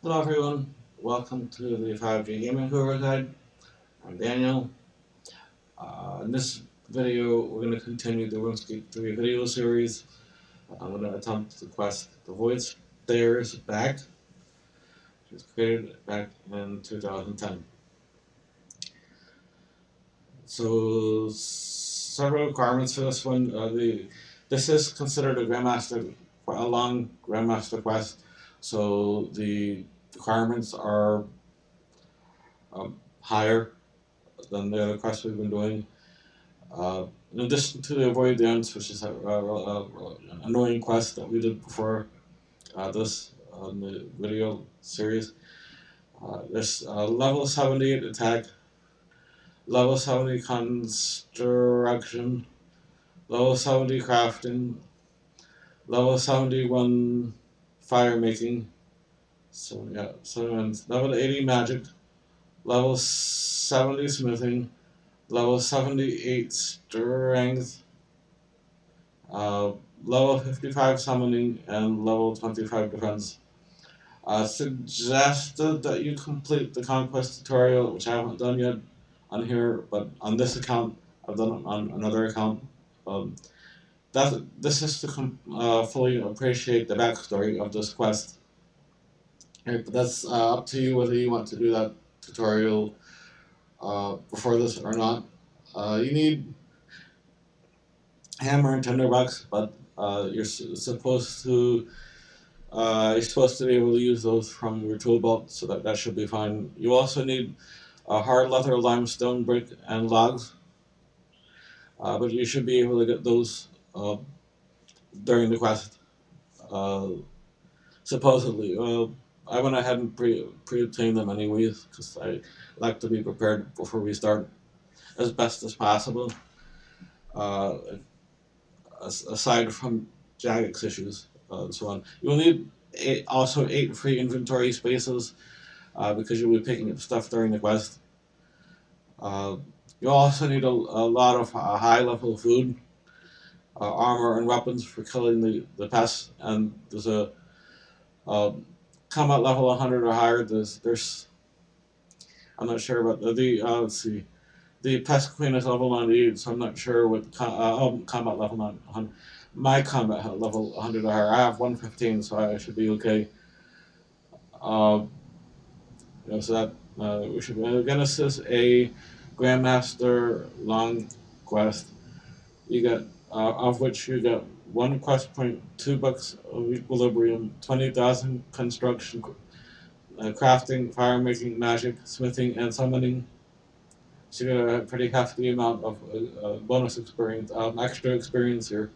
Hello everyone, welcome to the 5G Gaming Guru Guide. I'm Daniel. In this video, we're going to continue the Runescape 3 video series. I'm going to attempt the quest The Void Stairs Back, which was created back in 2010. So, several requirements for this one. This is considered a Grandmaster, a long Grandmaster quest, so the requirements are higher than the other quests we've been doing. In addition to the Avoid the Ends, which is an annoying quest that we did before this on the video series, there's level 78 attack, level 70 construction, level 70 crafting, level 71 firemaking, so level 80 magic, level 70 smithing, level 78 strength, uh, level 55 summoning, and level 25 defense. Suggested that you complete the Conquest tutorial, which I haven't done yet on here, but on this account, I've done it on another account. Um, this is to fully appreciate the backstory of this quest. Right, but that's up to you whether you want to do that tutorial before this or not. You need hammer and tinderbox, but you're supposed to be able to use those from your tool belt, so that should be fine. You also need a hard leather, limestone, brick, and logs, but you should be able to get those during the quest. Uh, Supposedly, I went ahead and pre-obtained them anyways because I like to be prepared before we start as best as possible. Uh, Aside from Jagex issues and so on, you will need also 8 free inventory spaces because you'll be picking up stuff during the quest. Uh, you also need a lot of high level food, armor, and weapons for killing the pests. And there's a combat level 100 or higher. There's I'm not sure about let's see. The pest queen is level 98, so I'm not sure what combat level 100. My combat level 100 or higher. I have 115, so I should be okay. Uh, so that we should. Again, this is a Grandmaster long quest. You get of which you get 1 quest point, 2 books of equilibrium, 20,000 construction, crafting, firemaking, magic, smithing, and summoning. So you get a pretty hefty amount of bonus experience, extra experience here.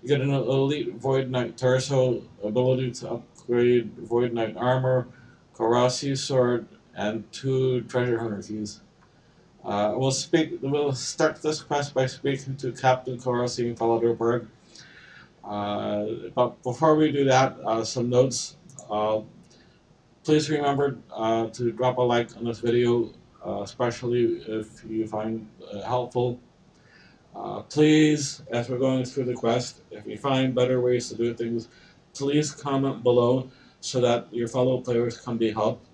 You get an elite Void Knight torso, ability to upgrade Void Knight armor, Korasi sword, and 2 treasure hunter keys. We'll start this quest by speaking to Captain Korasi and Falador. But before we do that, some notes. Uh, Please remember to drop a like on this video, especially if you find it helpful. Please, as we're going through the quest, if you find better ways to do things, please comment below so that your fellow players can be helped.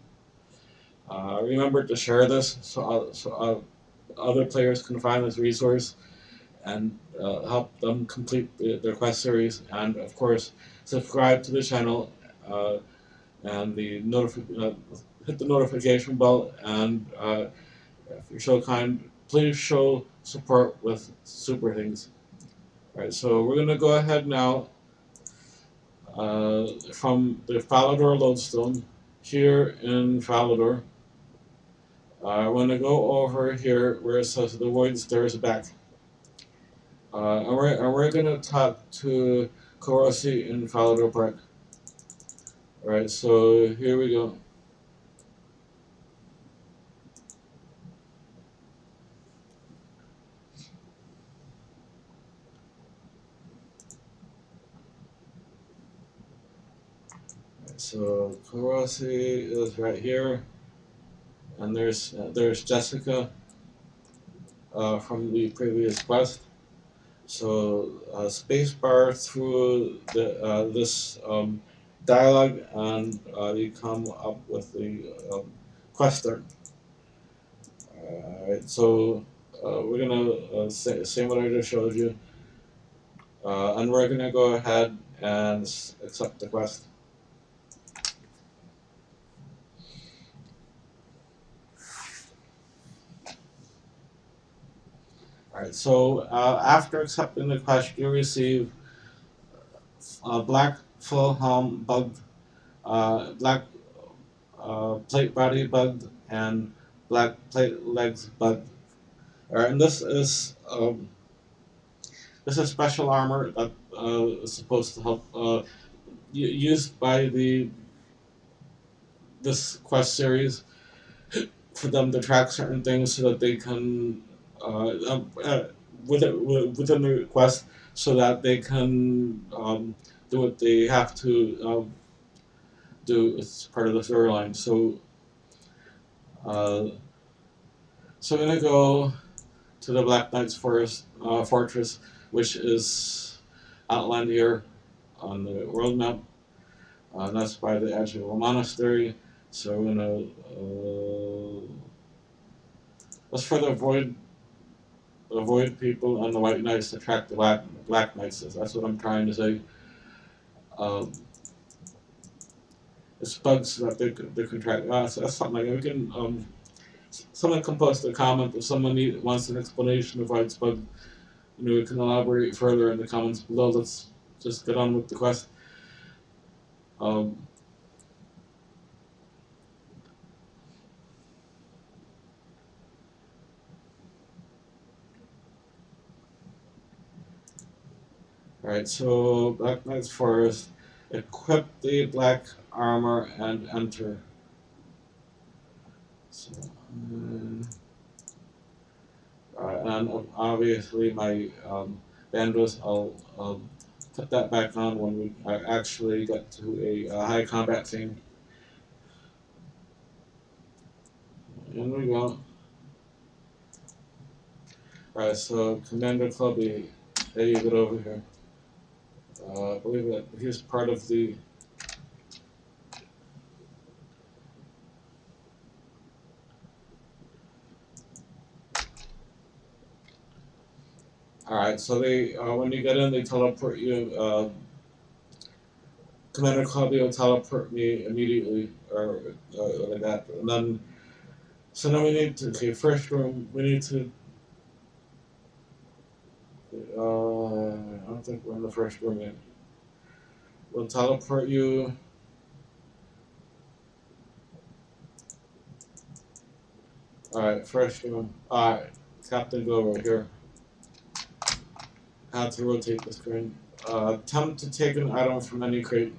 Remember to share this so other players can find this resource and help them complete their quest series. And of course, subscribe to the channel and hit the notification bell. And if you're so kind, please show support with super things. Alright, so we're going to go ahead now from the Falador lodestone here in Falador. I want to go over here where it says the Void Stairs Back. And we're going to talk to Korasi in Falador Park. Alright, so here we go. So Korasi is right here, and there's Jessica from the previous quest. So spacebar through this dialogue, and you come up with the quest start. Alright, so we're gonna say what I just showed you, and we're gonna go ahead and accept the quest. Alright, so after accepting the quest, you receive black full helm bugged, black plate body bugged, and black plate legs bugged. Alright, and this is special armor that is supposed to help used by the this quest series for them to track certain things so that they can within the quest so that they can do what they have to do as part of the storyline. Uh, so I'm gonna go to the Black Knight's fortress, which is outlined here on the world map. And that's by the edge of a monastery. So we're gonna that's for the void people and the white knights to track the black knights. That's what I'm trying to say. Um, it's bugs that they can track. So that's something like we can. Someone can post a comment if someone wants an explanation of why it's bugged. We can elaborate further in the comments below. Let's just get on with the quest. Um, Alright, so Black Knight's Forest. Equip the black armor and enter. So, and obviously my bandwidth, I'll put that back on when we actually get to a high combat scene. In we go. Alright, so Commander Clubby, hey, you get over here. I believe that he's part of the. Alright, so they when you get in, they teleport you. Commander Clubby will teleport me immediately, or like that. And then, so now we need to, okay, first room, we need to, I don't think we're in the first room yet. We'll teleport you. Alright, first room. Alright, Captain Guro here. How to rotate the screen. Attempt to take an item from any crate.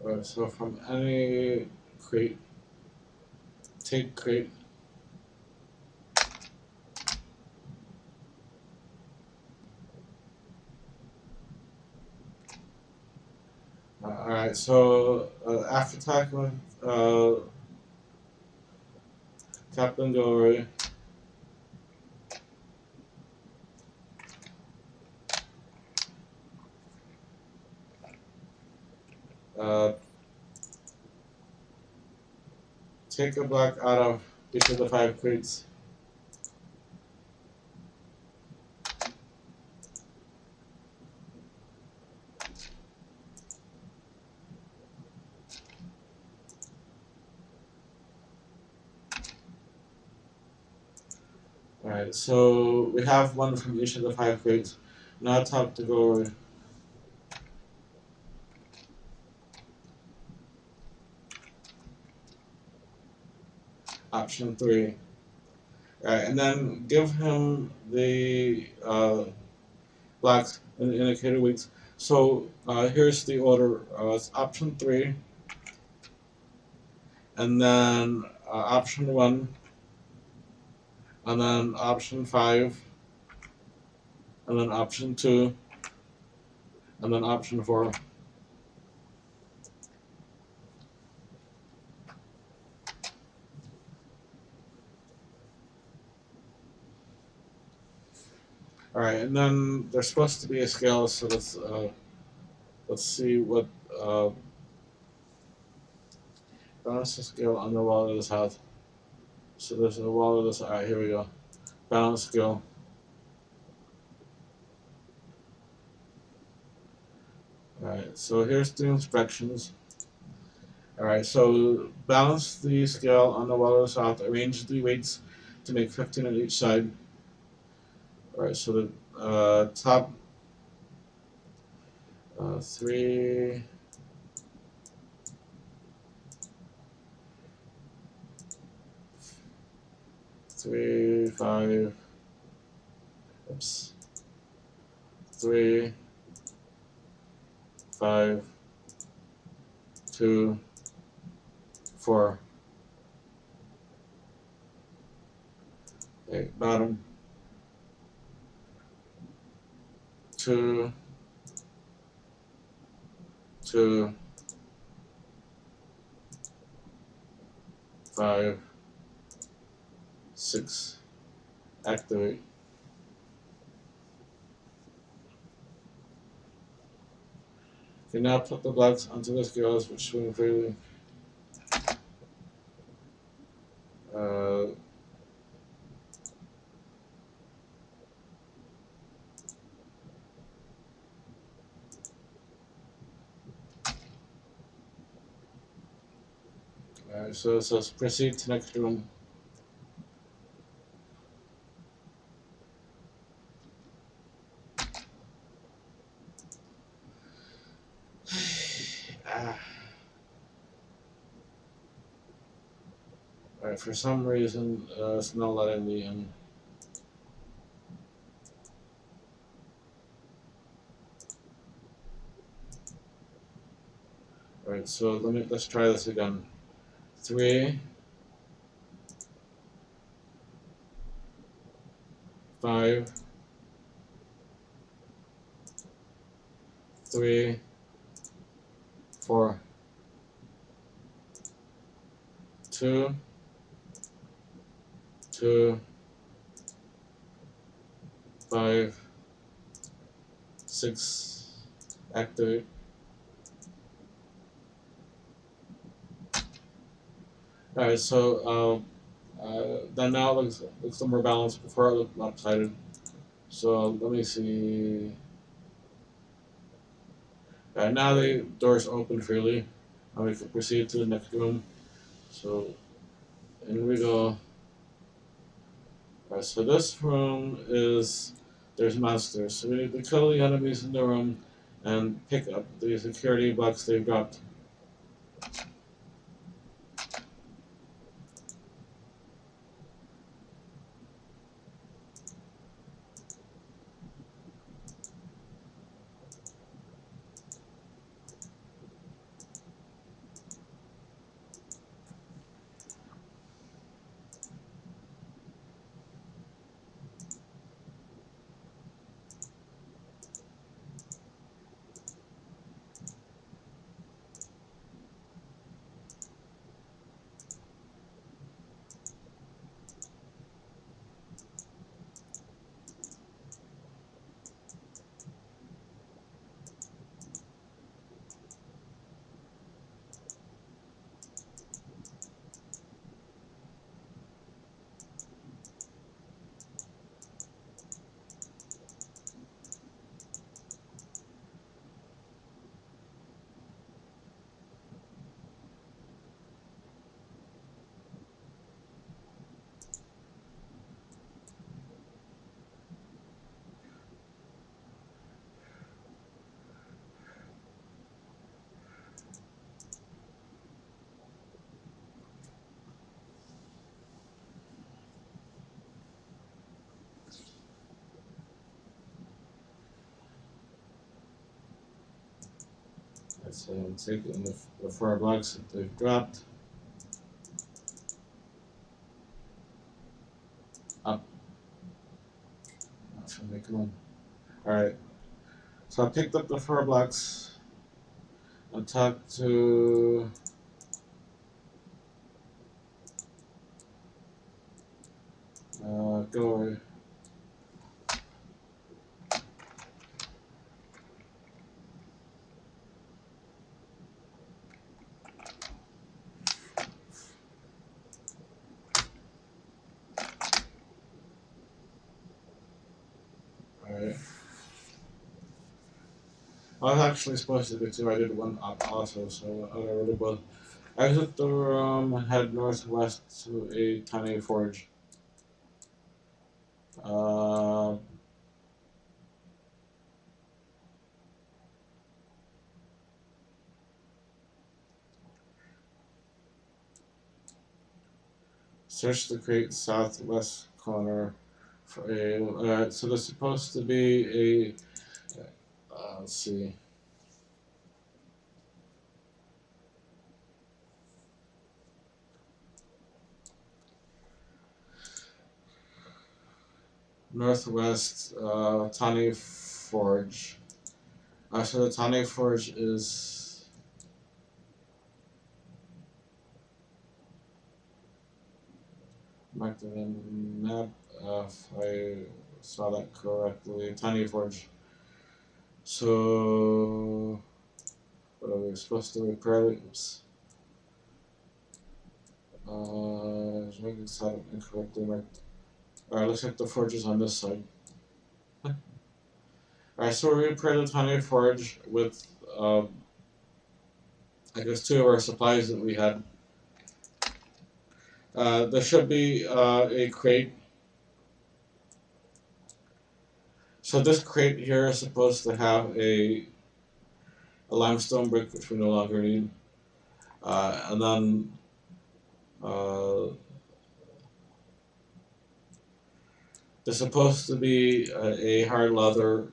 Alright, so from any crate, take crate. Alright, so after talking with Captain Guro, take a block out of each of the 5 crates. Alright, so we have one from each of the 5 crates. Now talk to Guro. Option 3. Alright, and then give him the blocks in the indicator weeks. So here's the order. It's option 3, and then option 1, and then option 5, and then option 2, and then option 4. All right, and then there's supposed to be a scale, so let's see what uh, balance the scale on the wall of this house. So there's a wall of this. All right, here we go. Balance scale. All right, so here's the instructions. All right, so balance the scale on the wall of the south. Arrange the weights to make 15 on each side. All right, so the top three, three, five, oops, three, five, two, four. Okay, bottom, two, two, five, six. Activate. Okay, now put the blocks onto the scales which swing freely. Uh, Alright, so it says proceed to next room. Ah. Alright, for some reason, it's not letting me in. Alright, so let's try this again. Three, five, three, four, two, two, five, six. Activate. Alright, so then now it looks more balanced. Before it looked lopsided. So let me see. Alright, now the door's open freely. Now we can proceed to the next room. So in we go. Alright, so this room is there's monsters. So we need to kill the enemies in the room and pick up the security box they've dropped. So I'm taking the 4 blocks that they've dropped. Up. Not sure they come on. Alright. So I picked up the 4 blocks. I talked to Guro. I was actually supposed to do two. I did one up also, so I really will. Exit the room and head northwest to a tiny forge. Uh, Search the great southwest corner for a. So there's supposed to be a. Let's see. Northwest Tani Forge. So the Tani Forge is. Marked in the map. If I saw that correctly. Tani Forge. So. What are we supposed to repair? Oops. Making side incorrectly marked. Alright, looks like the forge is on this side. Alright, so we repair the tiny forge with, I guess, two of our supplies that we had. There should be a crate. So this crate here is supposed to have a limestone brick, which we no longer need. And then there's supposed to be a hard leather.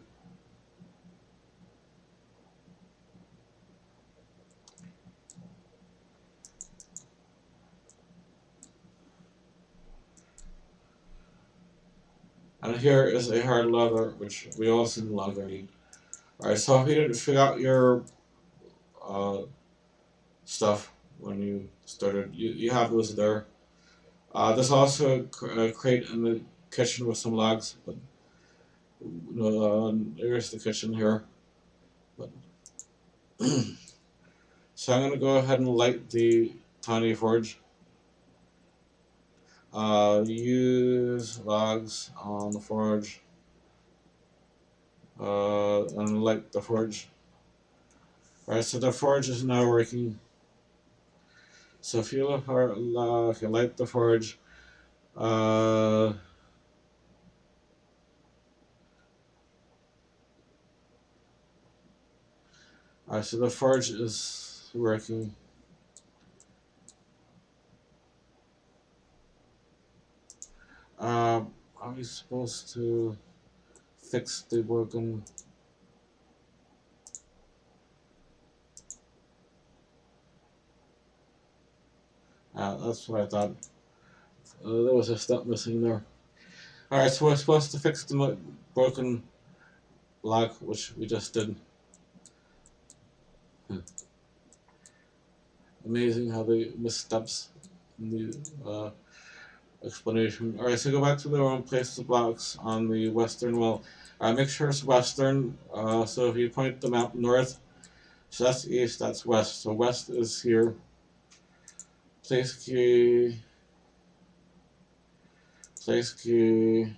And here is a hard leather, which we also no longer need. Alright, so if you didn't figure out your stuff when you started, you have those there. There's also a crate in the kitchen with some logs, but there's the kitchen here. But so I'm going to go ahead and light the tiny forge. Use logs on the forge and light the forge. Alright, so the forge is now working. So if you if you light the forge, so the forge is working. Are we supposed to fix the broken? That's what I thought. There was a step missing there. Alright, so we're supposed to fix the broken log, which we just did. Amazing how they miss steps in the explanation. Alright, so go back to the room, place the blocks on the western wall. Make sure it's western, so if you point the map north, so that's east, that's west. So west is here. Place key. Place key.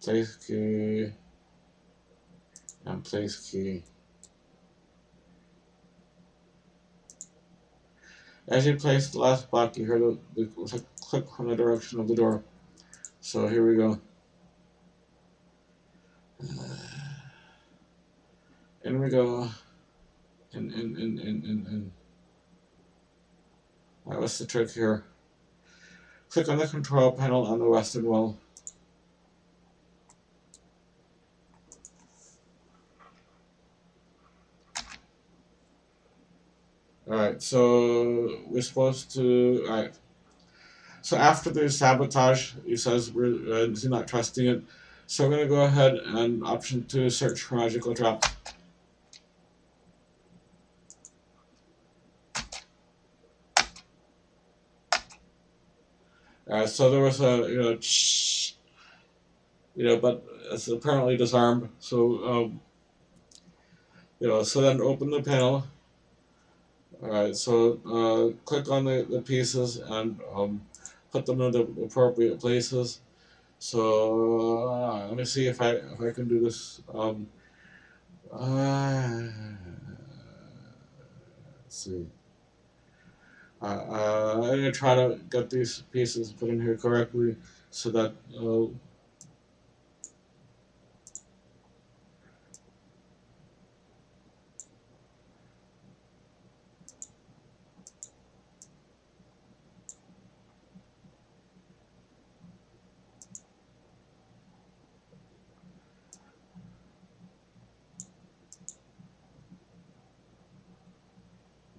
Place key. And place key. As you place the last block, you hear the click from the direction of the door. So here we go. In we go. In. Alright, what's the trick here? Click on the control panel on the western wall. Alright, so we're supposed to. Alright. So after the sabotage, he says we're not trusting it. So we're going to go ahead and option 2, search for magical traps. So there was a, but it's apparently disarmed. So, so then open the panel. Alright, so click on the pieces and put them in the appropriate places. So let me see if I can do this. Let's see. I'm gonna try to get these pieces put in here correctly so that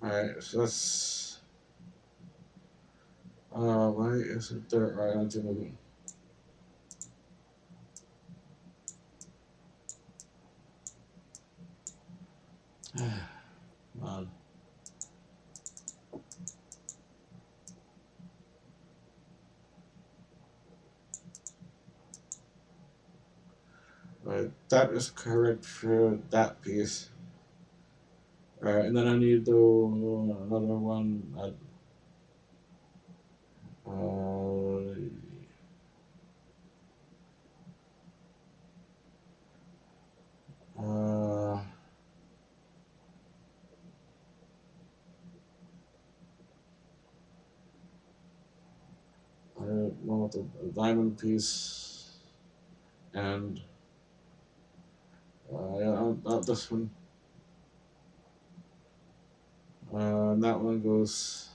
alright, so that's why is it there? Alright, I'm doing it. Man. Right, that is correct for that piece. Alright, and then I need to do another one at uh, I don't know what the diamond piece and yeah, not this one. And that one goes.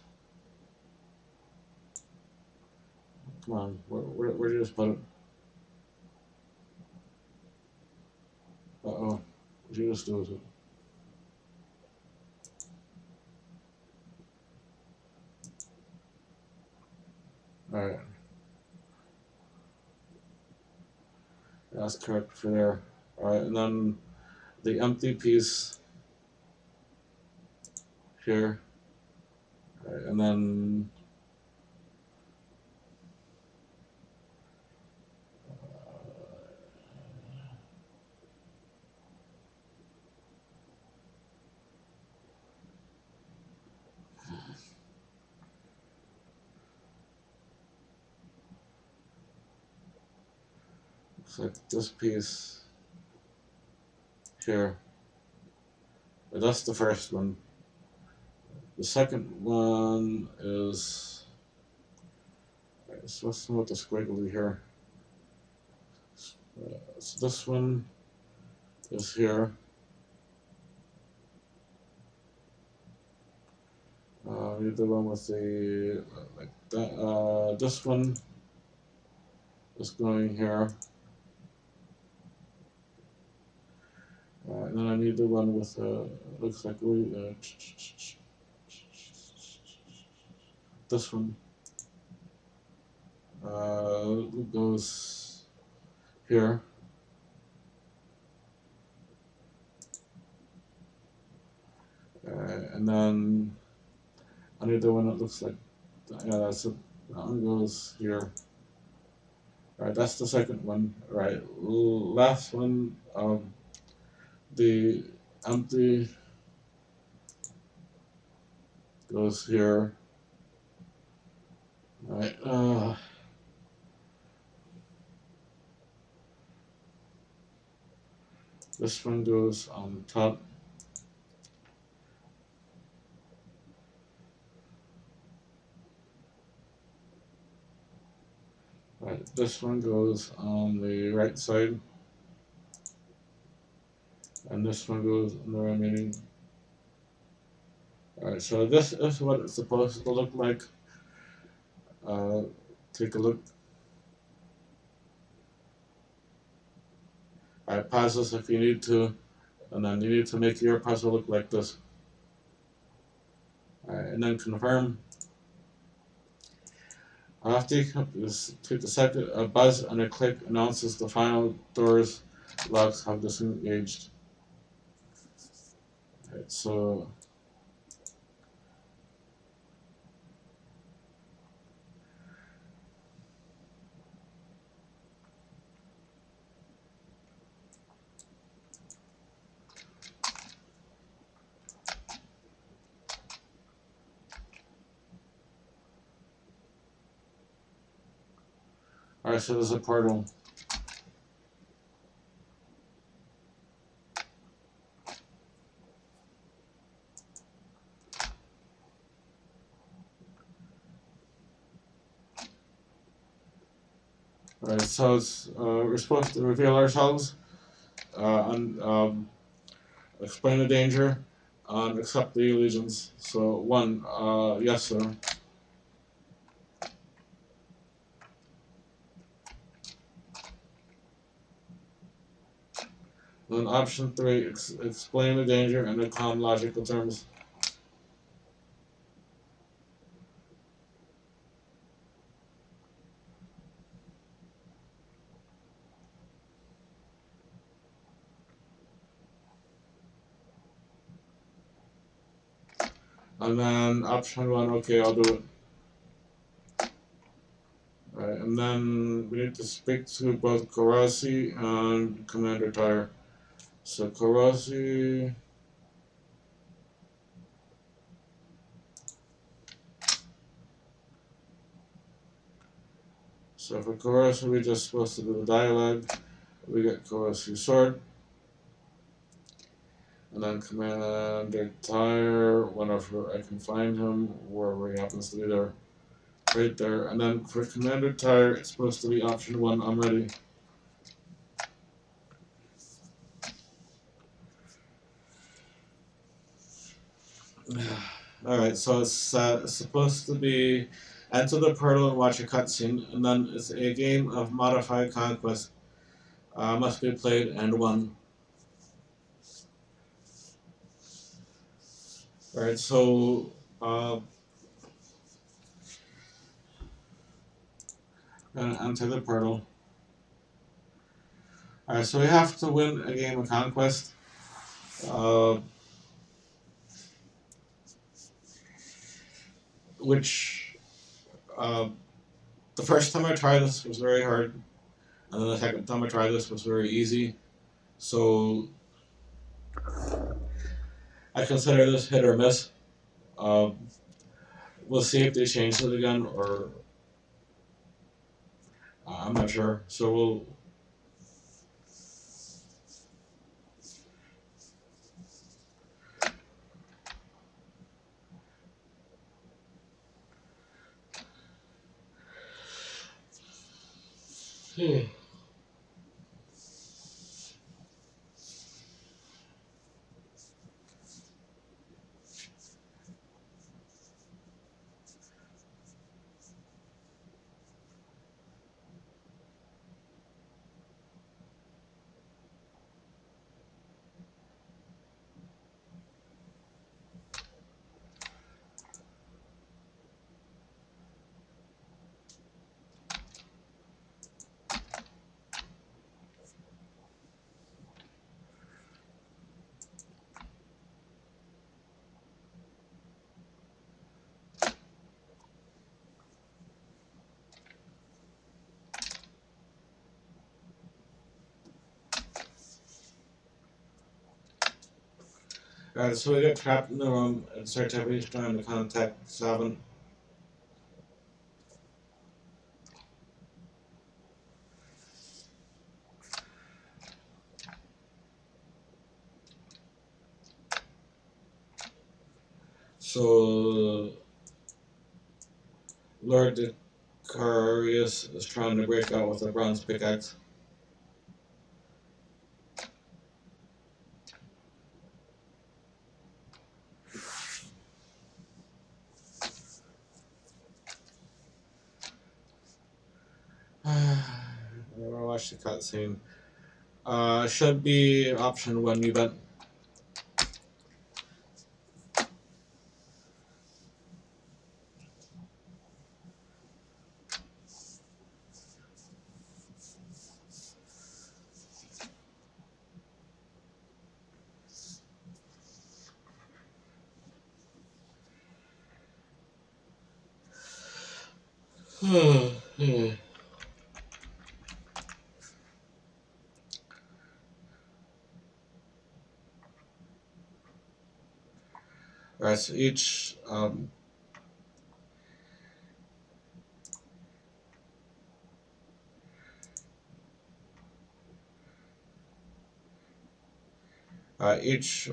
Come on, where did you just put it? What did you just do with it? Alright, that's correct for there. Alright, and then the empty piece here. Alright, and then looks like this piece here. But that's the first one. The second one is. So what's with the squiggly here? So this one is here. The one with the like that. This one is going here. And then I need the one with looks like this one goes here. And then I need the one that looks like yeah, that's it. That one goes here. Alright, that's the second one. Right, last one. The empty goes here. Right. This one goes on top. Right. This one goes on the right side. And this one goes on the remaining. Alright, so this is what it's supposed to look like. Take a look. Alright, pause this if you need to, and then you need to make your puzzle look like this. Alright, and then confirm. After you take a second, a buzz and a click announces the final doors locks have disengaged. Alright, so alright, so there's a portal. Alright, so it's, we're supposed to reveal ourselves, and explain the danger, and accept the allegiance. So, one, yes, sir. Then option three, explain the danger in the calm, logical terms. And then option one, okay, I'll do it. Alright, and then we need to speak to both Korasi and Commander Tyre. So Korasi. So for Korasi, we're just supposed to do the dialogue. We get Korasi's sword. And then Commander Tyre, whenever I can find him, wherever he happens to be there. Right there. And then for Commander Tyre, it's supposed to be option one, I'm ready. Alright, so it's supposed to be enter the portal and watch a cutscene, and then it's a game of modified conquest. Must be played and won. Alright, so gonna enter the portal. Alright, so we have to win a game of conquest. Which the first time I tried this was very hard, and then the second time I tried this was very easy. So I consider this hit or miss. We'll see if they change it again, or I'm not sure. So we'll. Alright, so we got trapped in the room, and Sartevi's trying to contact Savin. So Lord Dicarius is trying to break out with a bronze pickaxe. Never watched the cutscene. Should be option one event. Alright, so each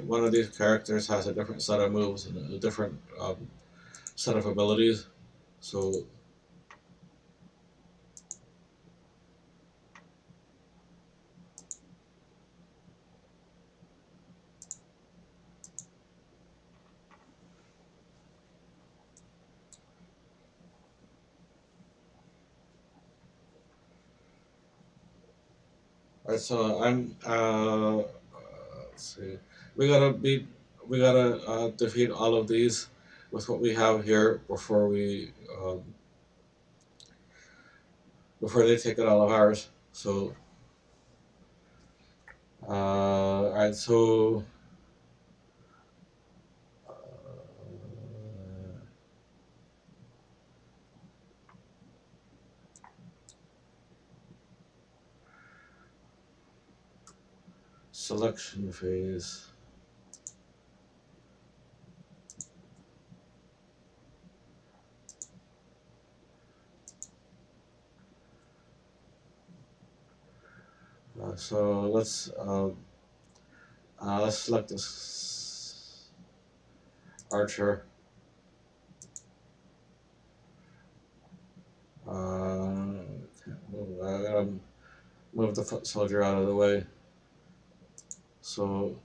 one of these characters has a different set of moves and a different set of abilities. So Alright, so I'm let's see. We gotta beat we gotta defeat all of these with what we have here before they take it all of ours. So alright, so selection phase. So let's select this archer. I gotta move the foot soldier out of the way. So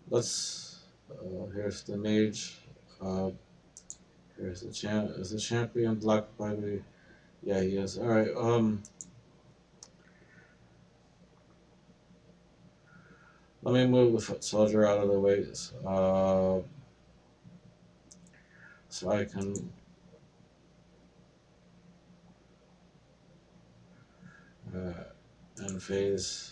let's. Here's the mage. Uh, here's the champ. Is the champion blocked by the? Yeah, he is. All right. Let me move the foot soldier out of the way. So I can. End phase.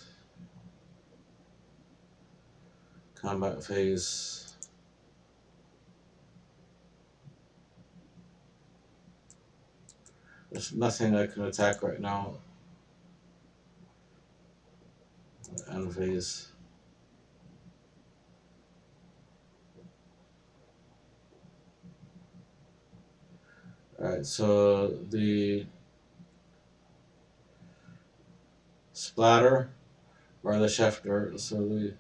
Combat phase. There's nothing I can attack right now. End phase. Alright, so the splatter or the shifter. So the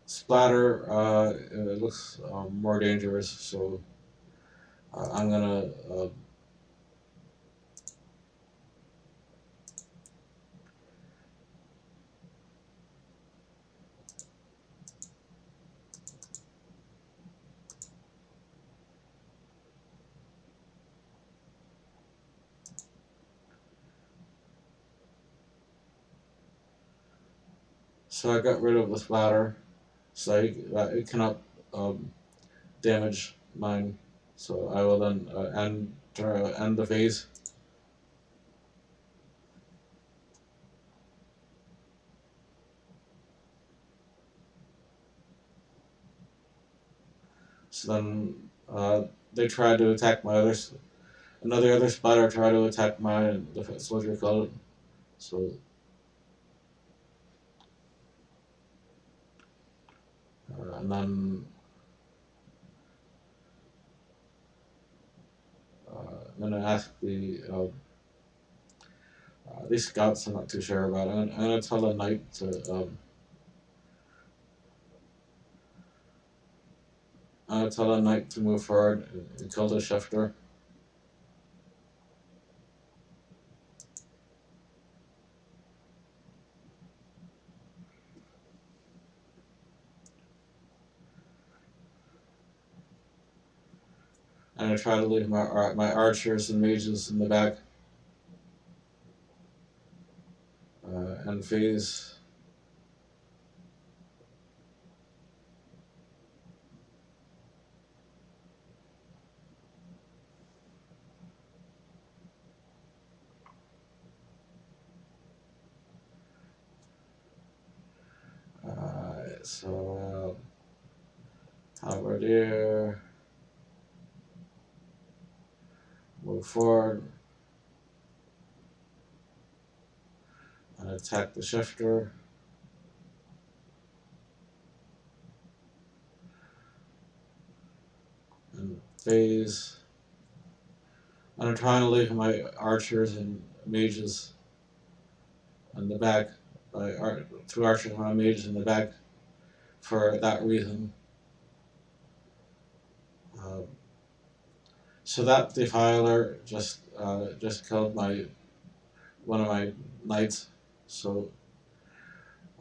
splatter it looks more dangerous. So I'm gonna so I got rid of the splatter, so it cannot um, damage mine. So I will then end the phase. So then they try to attack my others. Other splatter tried to attack my the soldier killed it. So and then I'm gonna ask these scouts. I'm not too sure about. I'm gonna tell the knight to tell a knight to move forward and kill the shifter. And I try to leave my archers and mages in the back. End phase. So halberdier, move forward and attack the shifter. And phase. And I'm trying to leave my archers and mages in the back. Two archers and my mages in the back for that reason. Uh, so that defiler just killed one of my knights. So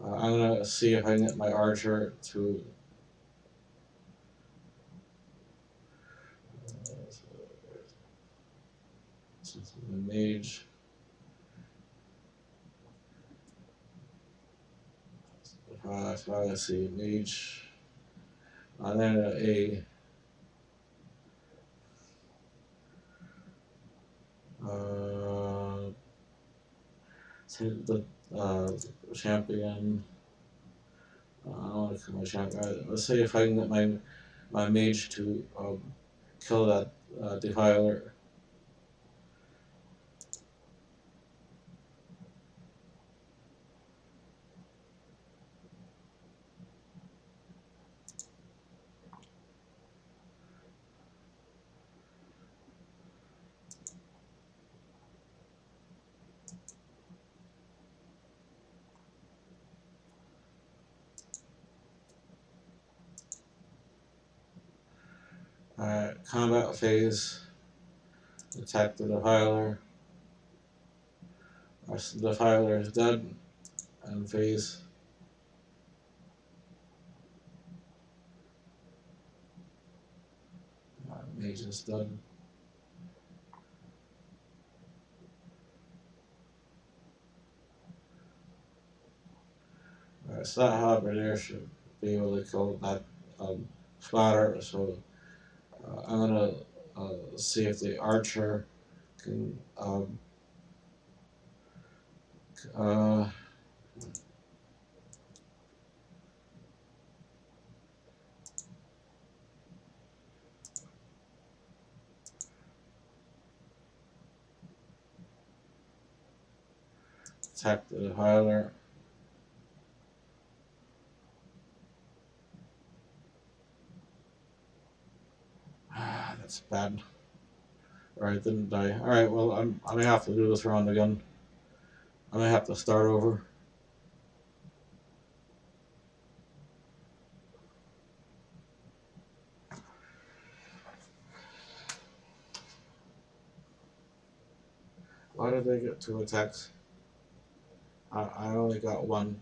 I'm gonna see if I can get my archer to. The mage. So let's see, mage. Then a uh, the champion. I don't want to kill my champion. Let's see if I can get my mage to kill that defiler. Alright, combat phase. Attack the defiler. Our defiler is dead. And phase. Mage is dead. Alright, so that halberdier should be able to kill that spotter. So I'm gonna see if the archer can uh, attack the defiler. That's bad. Alright, didn't die. Alright, well, I may have to do this round again. I may have to start over. Why did they get 2 attacks? I only got 1.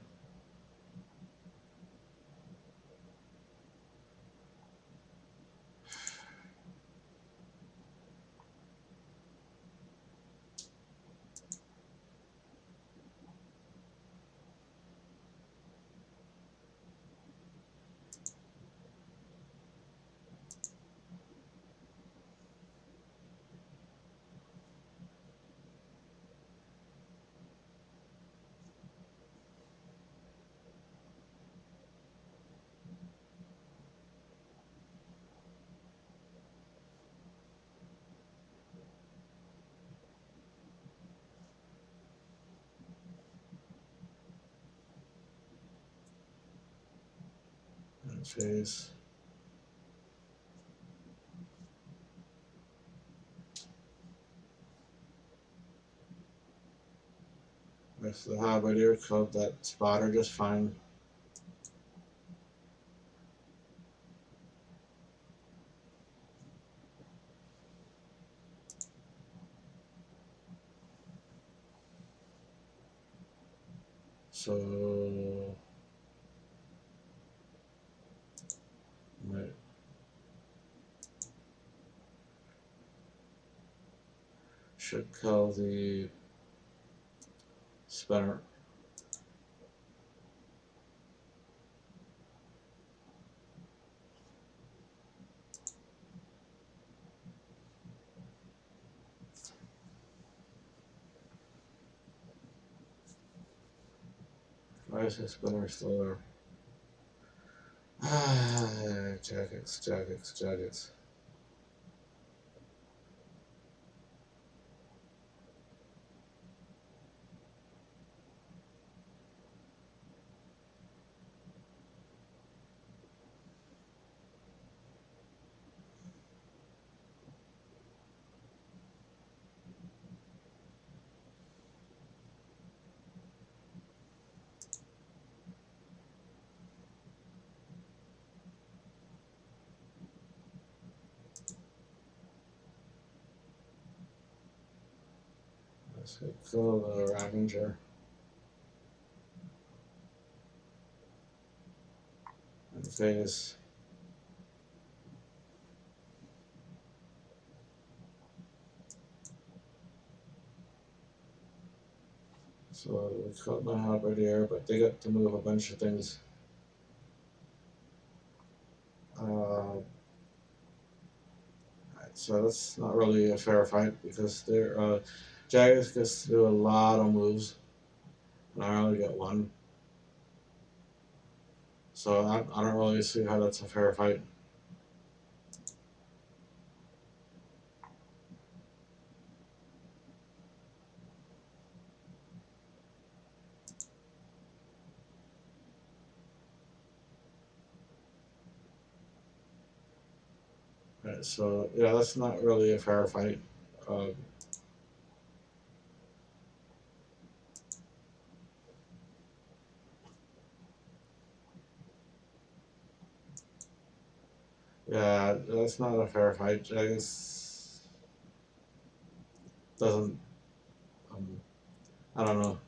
Phase. If the halberdier killed that spotter just fine. So right. Should kill the spinner. Why is the spinner still there? Jackets. Let's kill the Ravenger. And phase. So we killed my halberdier, but they got to move a bunch of things. So that's not really a fair fight because Jagex gets to do a lot of moves, and I only get one. So I don't really see how that's a fair fight. Right, so yeah, that's not really a fair fight. Uh, yeah, that's not a fair fight. Jagex doesn't. Um, I don't know.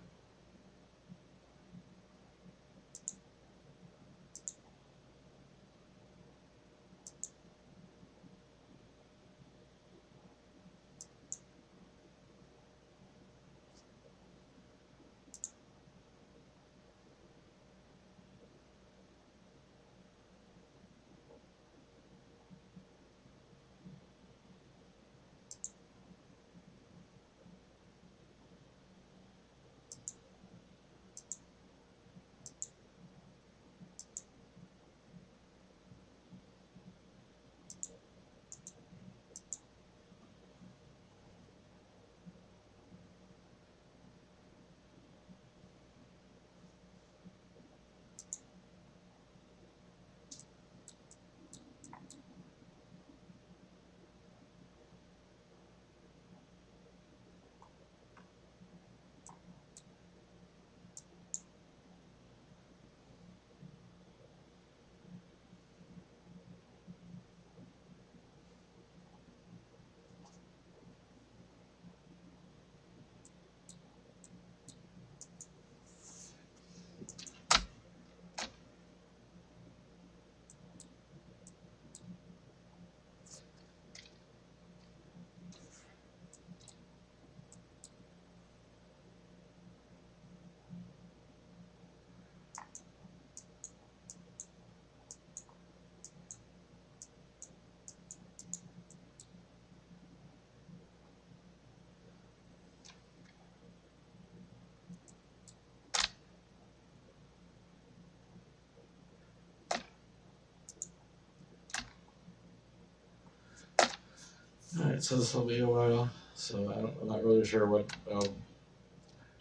All right, so this will be a while. So I'm not really sure what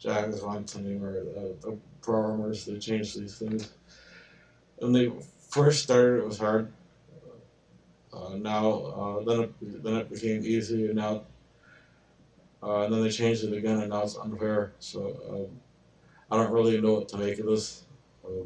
Jagex wants anymore. The programmers they change these things. When they first started, it was hard. Now, then it became easy, and now, and then they changed it again, and now it's unfair. So I don't really know what to make of this. Uh,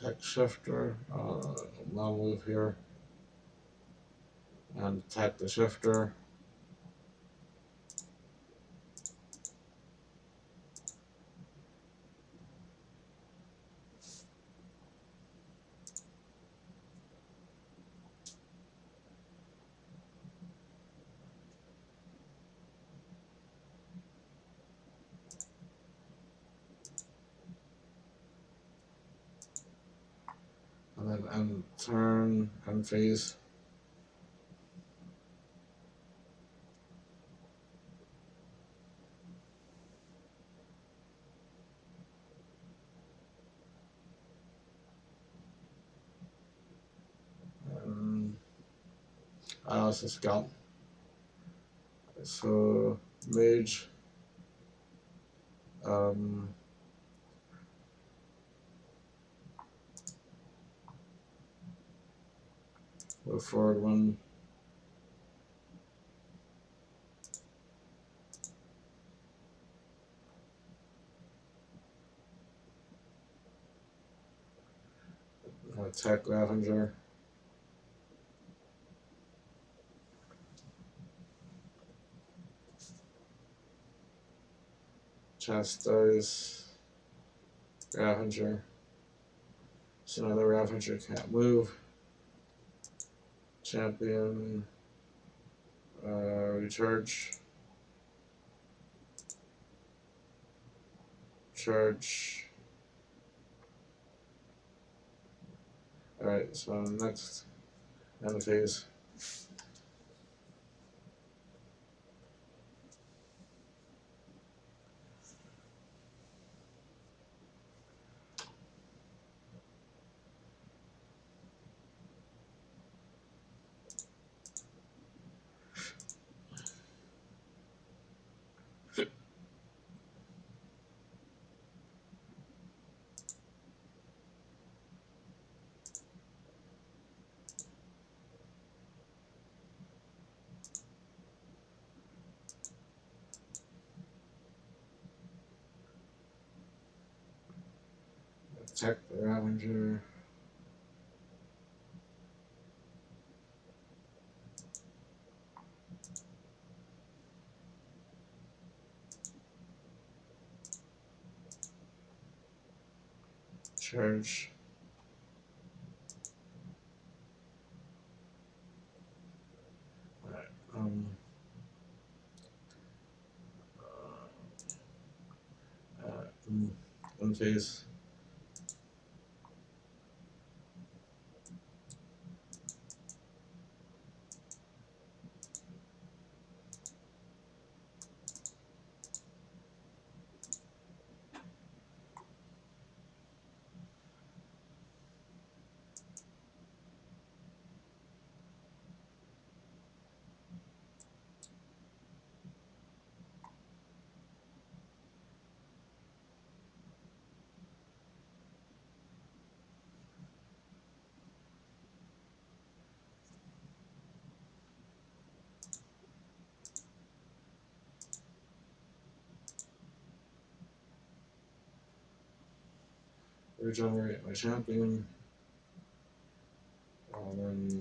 Tech shifter. I'll move here and attack the shifter. And then end turn, end phase. I also scout. So mage. Move forward one. Attack Ravenger. Chastise Ravenger. So now the Ravenger can't move. Champion. Recharge. Charge. Alright, so next end phase. Attack the Ravenger. Charge. Alright, end phase. Regenerate my champion. And then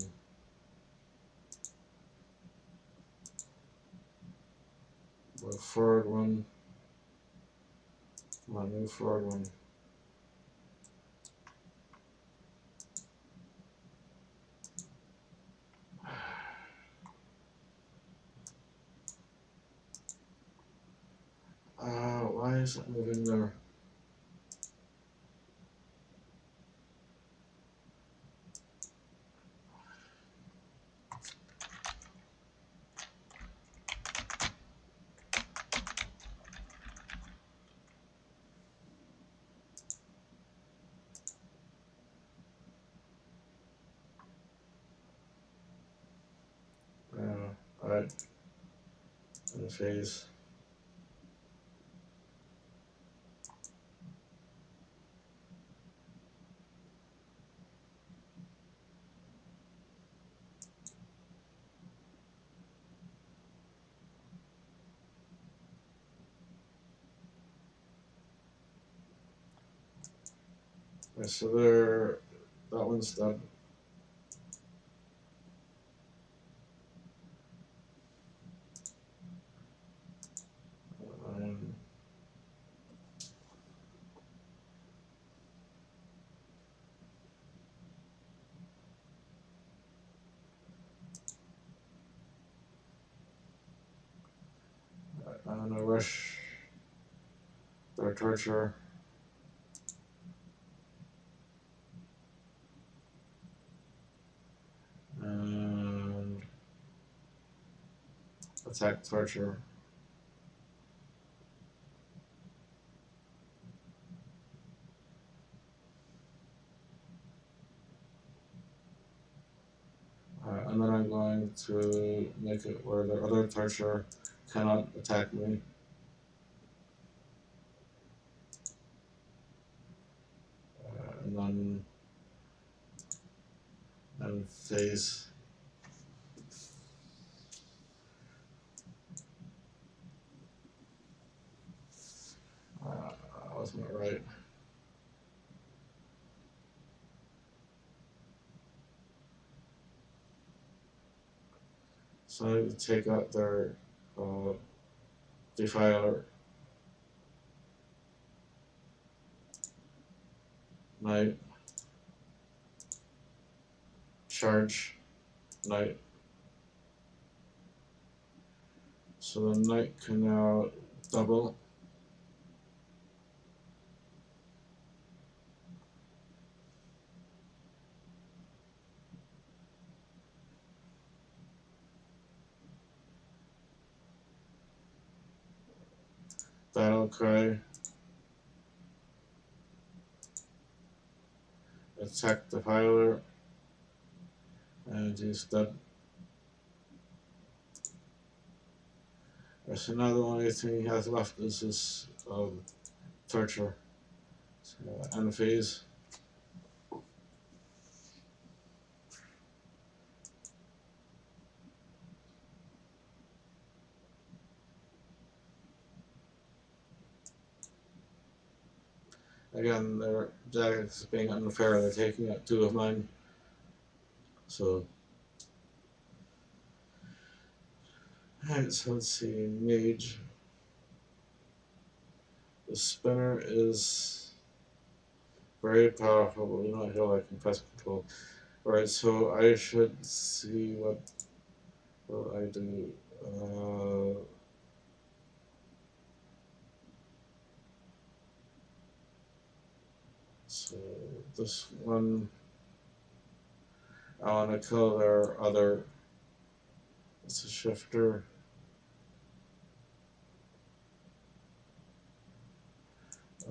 move forward one. Come on, move forward one. Why is it moving there? Alright. In phase. Okay, so there, that one's done. And I'm gonna rush their torture. And attack torture. And then I'm going to make it where the other torture cannot attack me. And then phase. That wasn't right. So I need to take out their defiler. Knight. Charge. Knight. So the knight can now double. Battle cry. Attack the defiler. And he's dead. So now the only thing he has left is his torture. So, and phase. Again, their Jack's being unfair. They're taking out 2 of mine. So, alright, so let's see. Mage. The spinner is very powerful, but we don't feel like compressed control. Alright, so I should see what will I do. So this one, I want to kill their other. It's a shifter.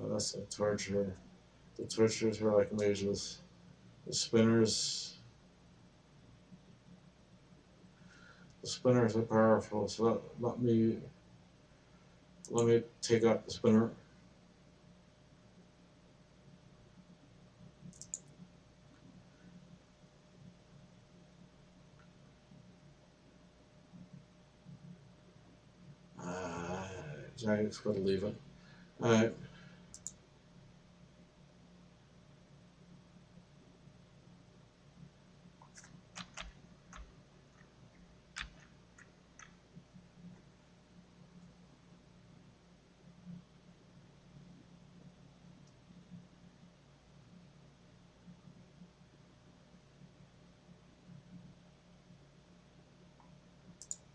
That's a torture. The torturers are like mages. The spinners. The spinners are powerful, so let me take out the spinner. Jack's going to leave it. Alright.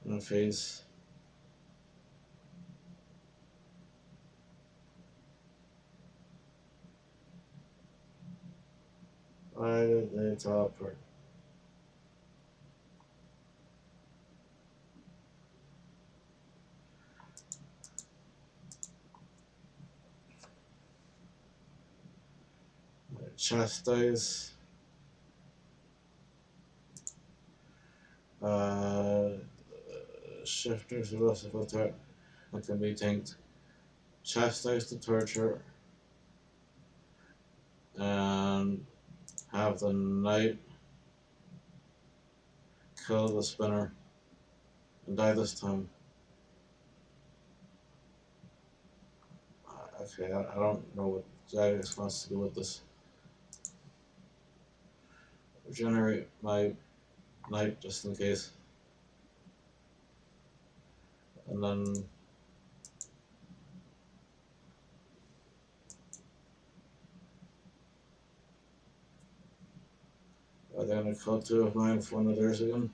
In phase. Why did they teleport? Chastise. Shifters are less of a threat and can be tanked. Chastise the torture. And have the knight kill the spinner and die this time. Okay, I don't know what Jagex wants to do with this. Regenerate my knight just in case. And then are they going to kill two of mine for one of theirs again?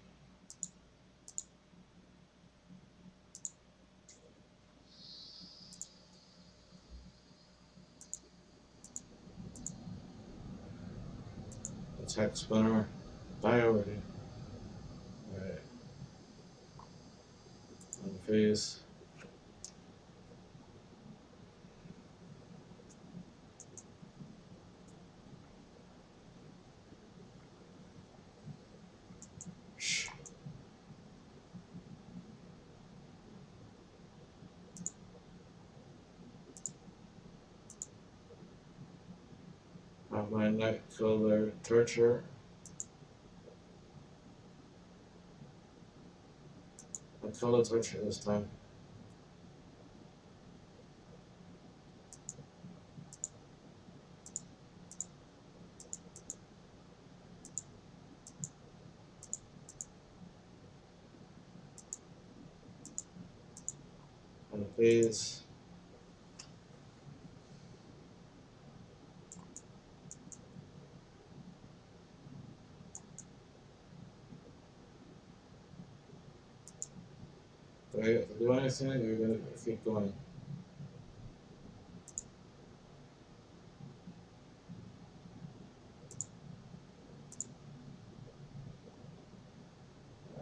Attack Spinner. Die already. Alright. Unphase. Shh. Have my knight kill their torture. I kill the torture this time. Unphase. Do I have to do anything or are you going to keep going?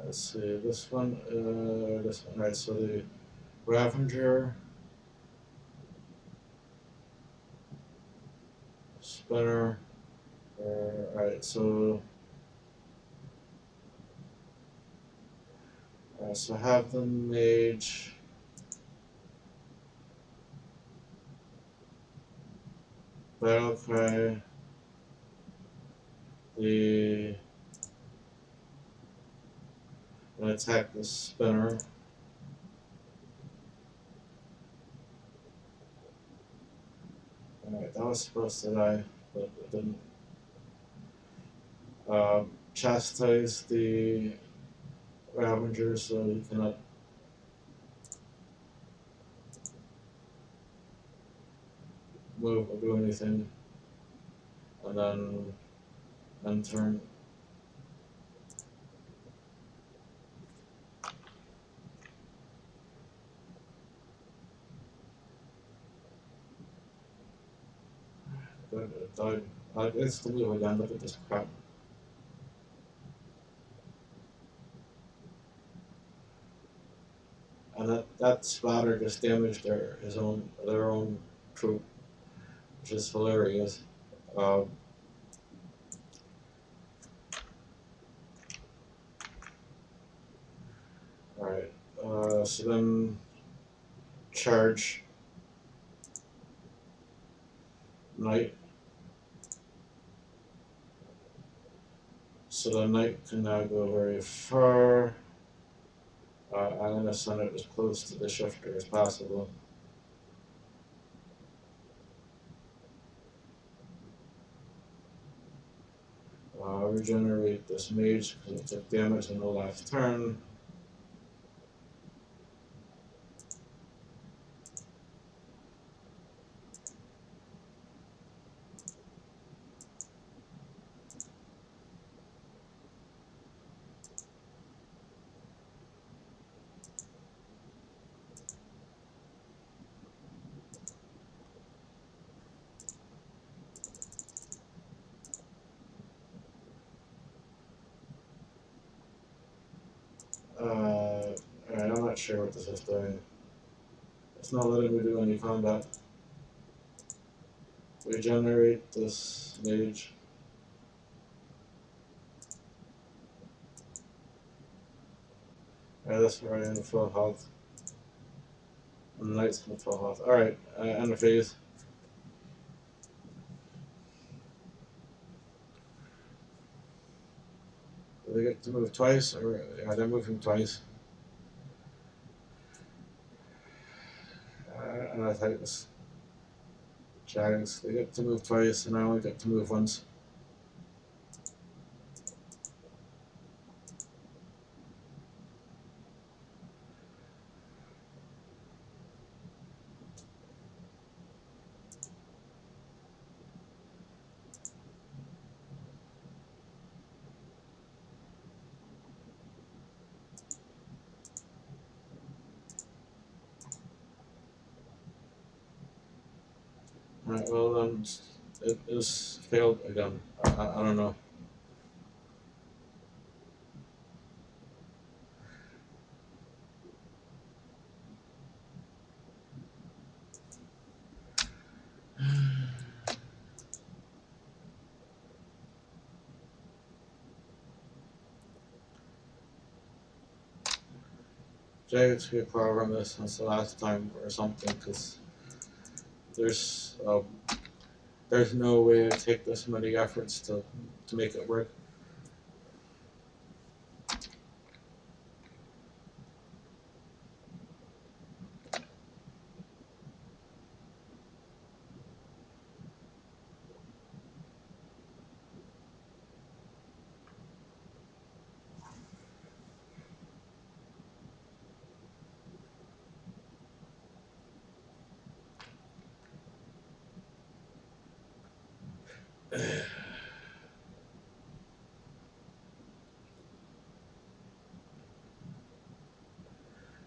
Let's see, this one. Alright, so the Ravenger Spinner. Alright, so have the mage battle cry the and attack the spinner. Alright, that was supposed to die, but it didn't. Chastise the Ravenger so he cannot move or do anything. And then end turn. Good, it died. It's the blue again, look at this crap. And that spatter just damaged their own troop, which is hilarious. Alright, so then charge knight. So the knight can now go very far. I'm going to send it as close to the shifter as possible. Regenerate this mage because it took damage in the last turn. Alright, I'm not sure what this is doing. It's not letting me do any combat. Regenerate this mage. Alright, that's already in full health. And the knight's in full health. Alright, end of phase. Do they get to move twice, or are they moving twice? And I think this Jags, they get to move twice, and I only get to move once. Alright, well then, it is failed again. I don't know. Jagged's be a problem this since the last time or something, because there's there's no way to take this many efforts to make it work.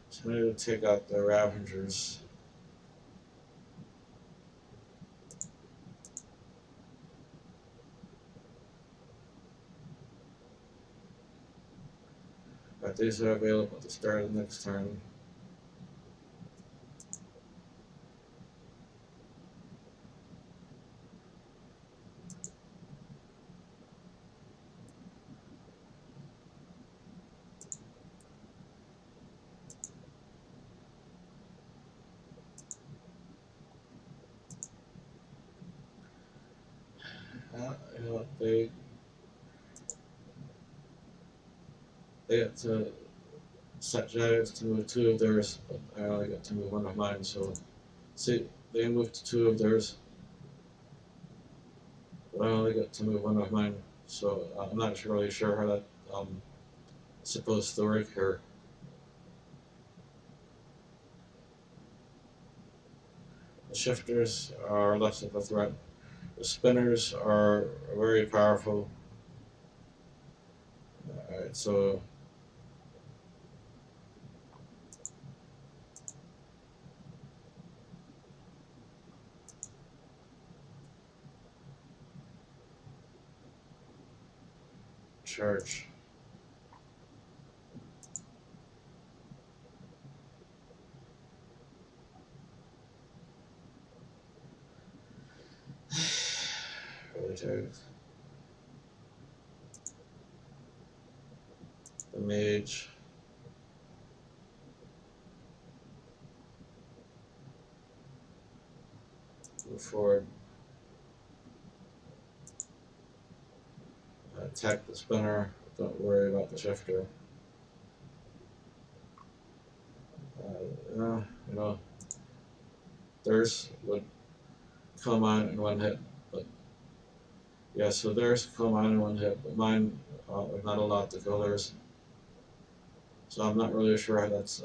So I need to take out the Ravengers. But these are available at the start of the next turn. You know, they get to set Jaggeds to move two of theirs, but I only get to move one of mine, so see, they moved two of theirs, but I only get to move one of mine, so I'm not really sure how that is supposed to work here. The shifters are less of a threat. The spinners are very powerful. Alright, so charge. Really tired. The mage. Move forward. Attack the spinner. Don't worry about the shifter. You know, theirs would come on in one hit, but yeah, so theirs come on in one hit, but mine not a lot to kill theirs. So I'm not really sure how that's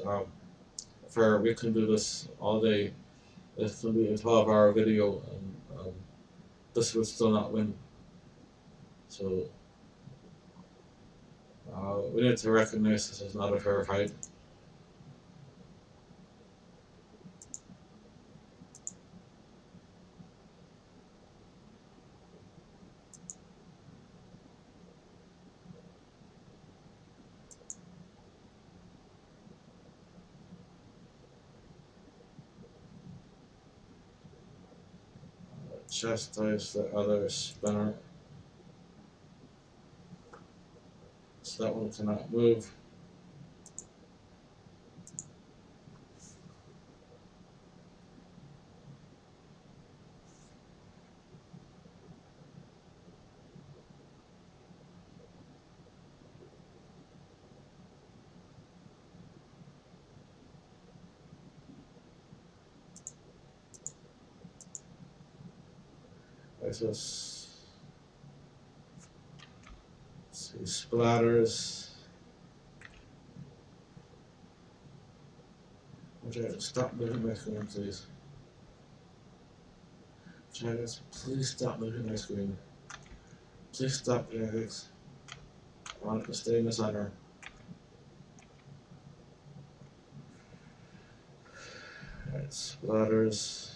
fair. We can do this all day. This will be a 12-hour video, and this would still not win. So we need to recognize this is not a fair fight. Chastise the other spinner. So that one cannot move. This is see splatters. Okay, stop moving my screen, please. Jaggeds, please stop moving my screen. Please stop, Jaggeds. I want it to stay in the center. Alright, splatters.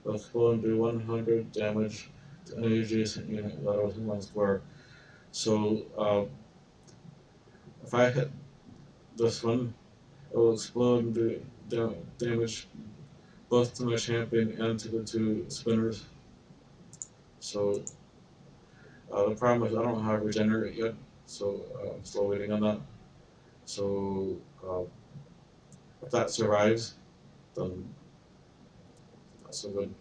will explode and do 100 damage to any adjacent unit that is in 1 square. So if I hit this one, it will explode and do damage both to my champion and to the 2 spinners. So the problem is I don't have regenerate yet, so I'm still waiting on that. So if that survives, then that's so good.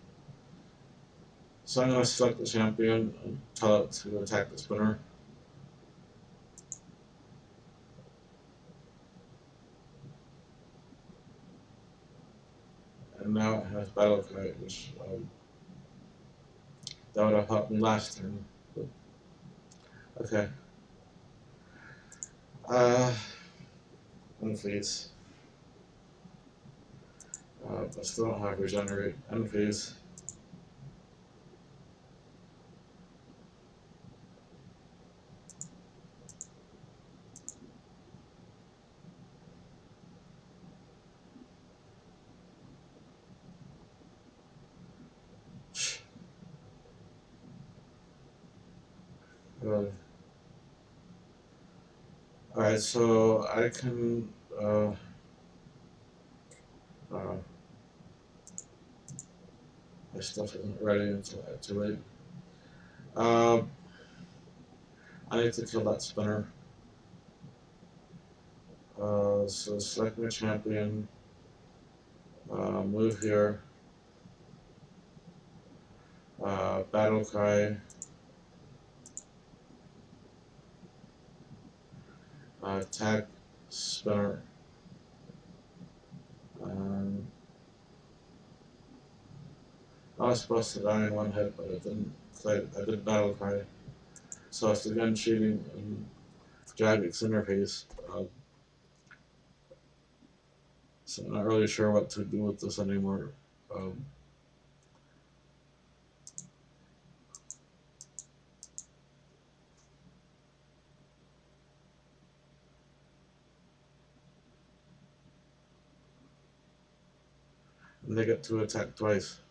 So I'm going to select the champion and tell it to attack the spinner. And now it has battle cry, which that would have helped me last turn. But, okay. Unfreeze. I still don't have regenerate. Unfreeze. Alright, so I can my stuff isn't ready until too late. I need to kill that spinner. So select my champion. Move here. Battle cry. Attack spinner. I was supposed to die in 1 hit, but it didn't. I did battle cry. So it's again cheating and Jagic's interface. So I'm not really sure what to do with this anymore. And they get to attack twice.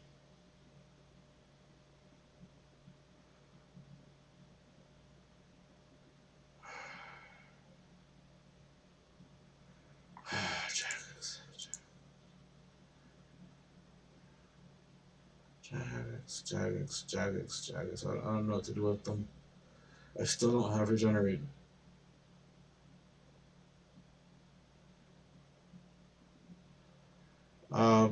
Jagex. I don't know what to do with them. I still don't have regenerate. I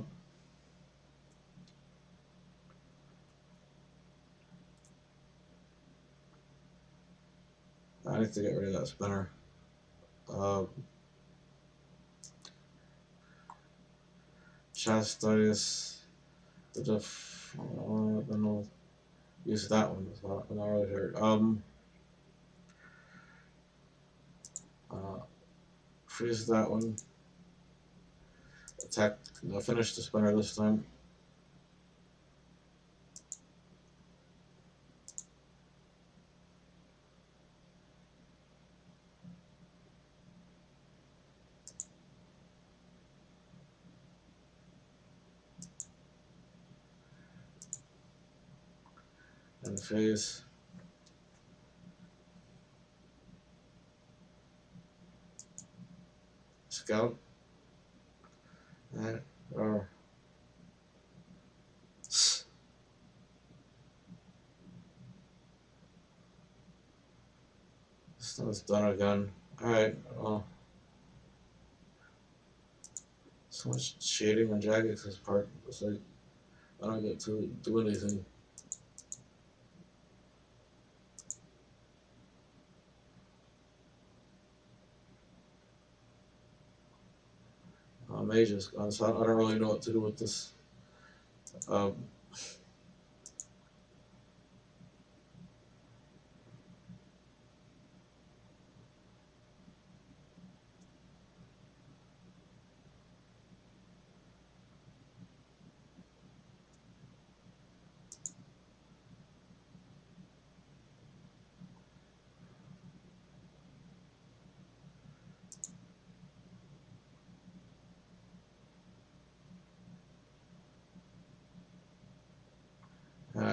need to get rid of that spinner. Chastise. Then I'll use that one as well. I'm not really sure. Freeze that one. Attack. I'll finish the spinner this time. And phase. Scout. Or so it's done again. Alright, well. So much shading on Jagex's part. It's like I don't get to do anything. Mage is gone, so I don't really know what to do with this.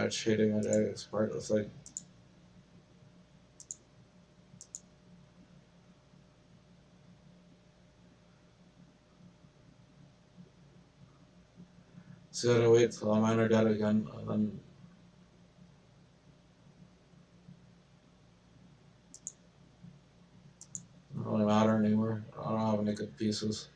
much shading on Jagex part of the thing. So I gotta wait till I miner dead again, and then it doesn't really matter anymore. I don't have any good pieces.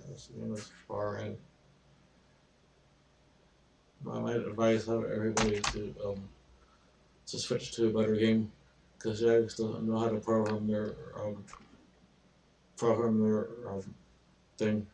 This game is boring. I might advise everybody to switch to a better game, because Jagex doesn't know how to program their thing.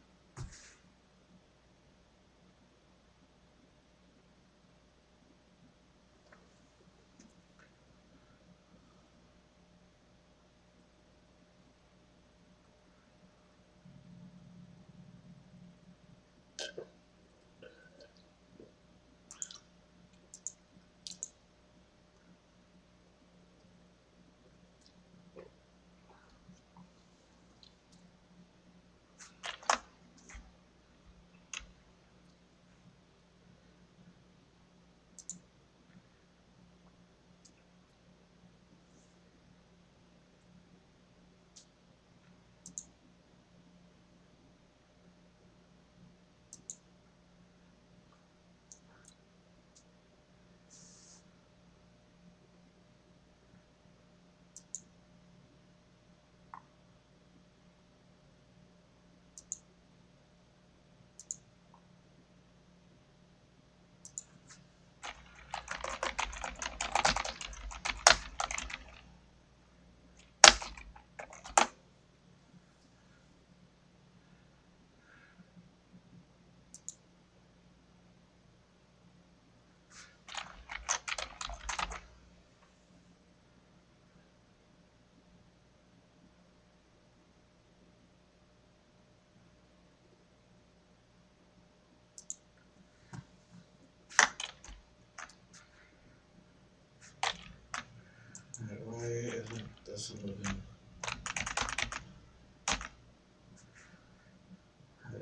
Why isn't this moving?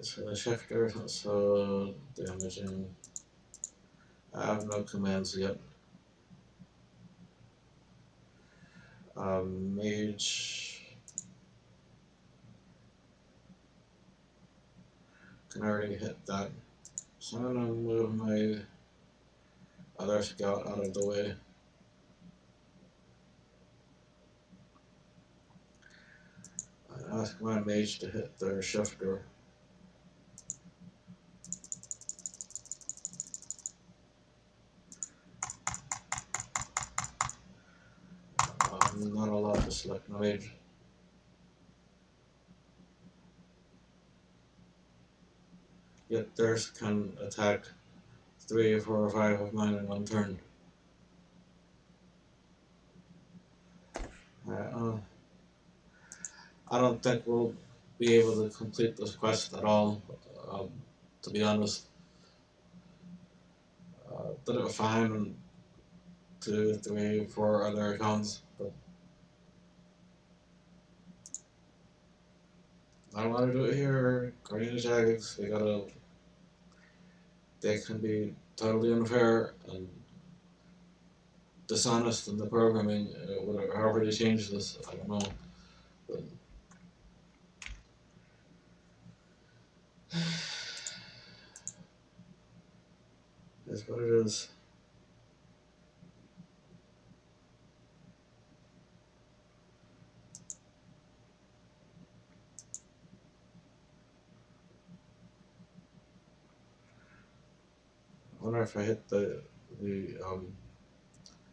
So the shifter isn't so damaging. I have no commands yet. Mage can already hit that. So I'm gonna move my other scout out of the way. I ask my mage to hit their shifter. I'm not allowed to select mage. Yet theirs can attack 3, 4, or 5 of mine in one turn. I don't think we'll be able to complete this quest at all, to be honest. Did it fine on 2, 3, 4 other accounts, but I don't want to do it here. According to Jagex, they can be totally unfair and dishonest in the programming, however they change this, I don't know. But That's what it is. I wonder if I hit the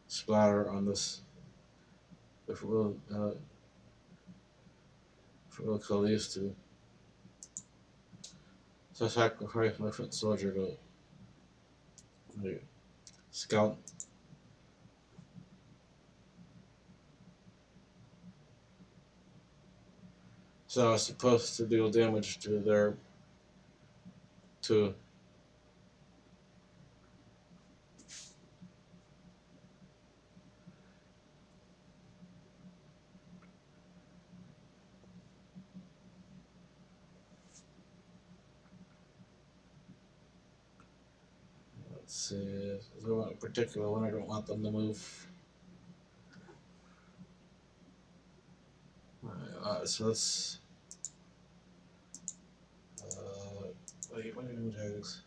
splatter on this, if it will kill these two. So I sacrifice my foot soldier to the scout. So I was supposed to deal damage to their two. Let's see. Is there one in particular one I don't want them to move? So let's. Wait, what are you doing, Jags?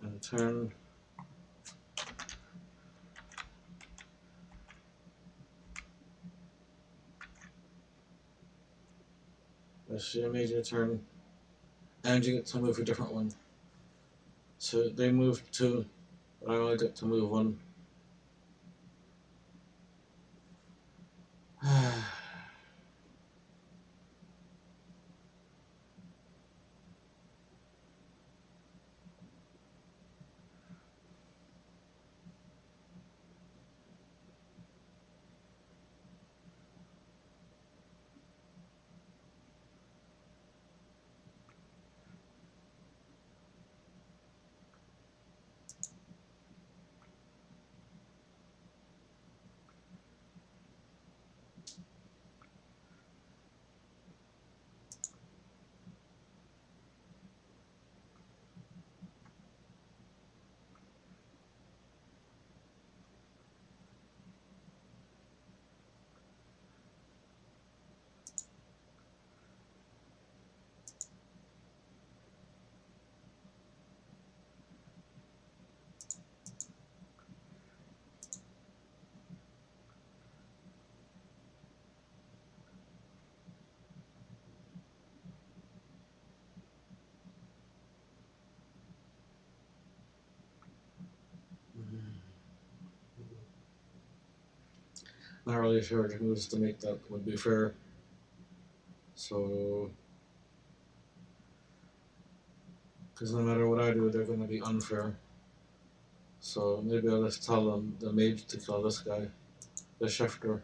And turn. Let's see, a major turn. And you get to move a different one. So they moved two, but I only get to move one. Not really sure which moves to make that would be fair. So, because no matter what I do, they're going to be unfair. So maybe I'll just tell them the mage to kill this guy, the shifter.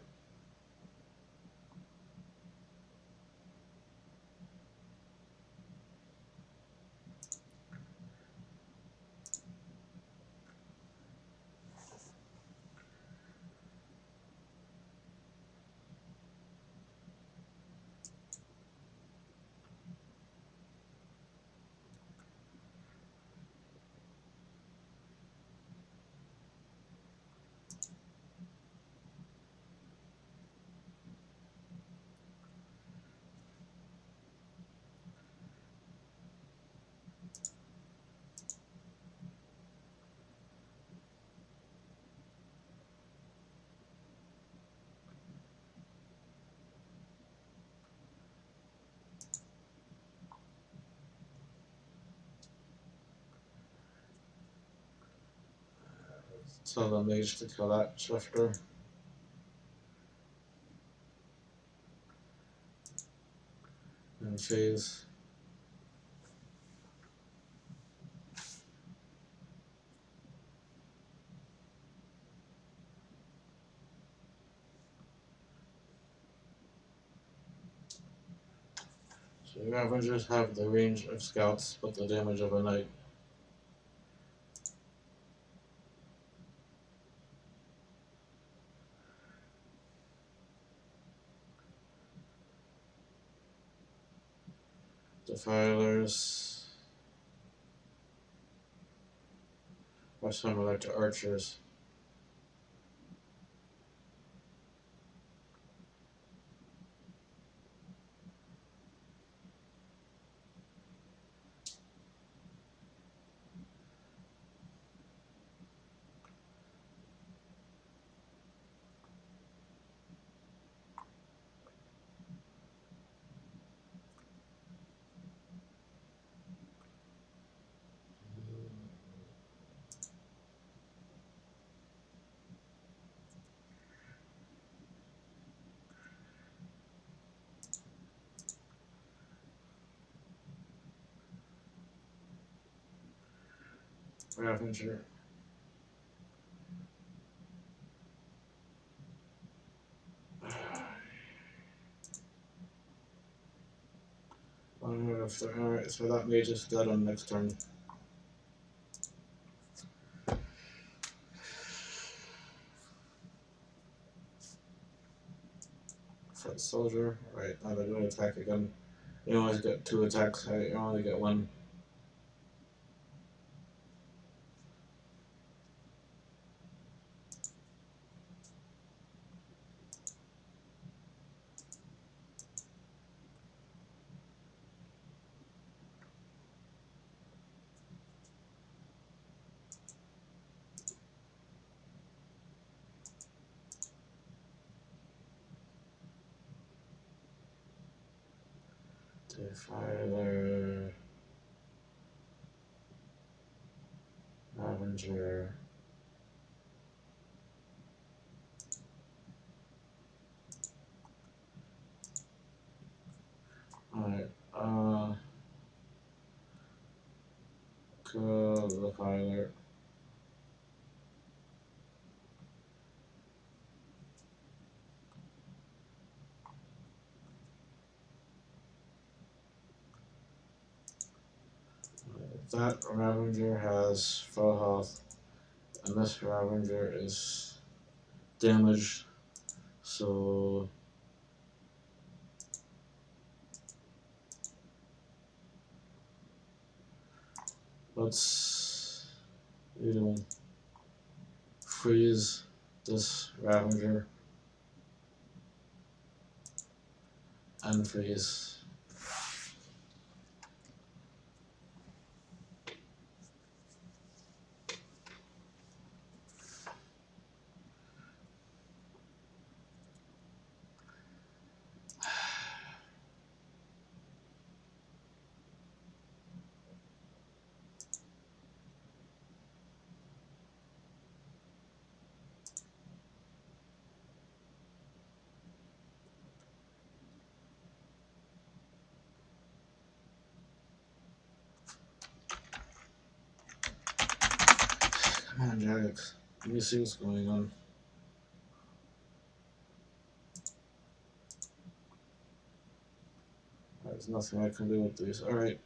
Tell the mage to kill that shifter. And phase. So Ravengers have the range of scouts, but the damage of a knight. Defilers. are similar to archers. Ravenger. Alright, so that mage is dead on next turn. Foot soldier. Right, now they're going to attack again. You always get 2 attacks, you only get 1. Defiler. Ravenger. Alright, Defiler. That Ravenger has full health, and this Ravenger is damaged, so let's freeze this Ravenger and freeze. Come on, Jagex. Let me see what's going on. There's nothing I can do with these. Alright.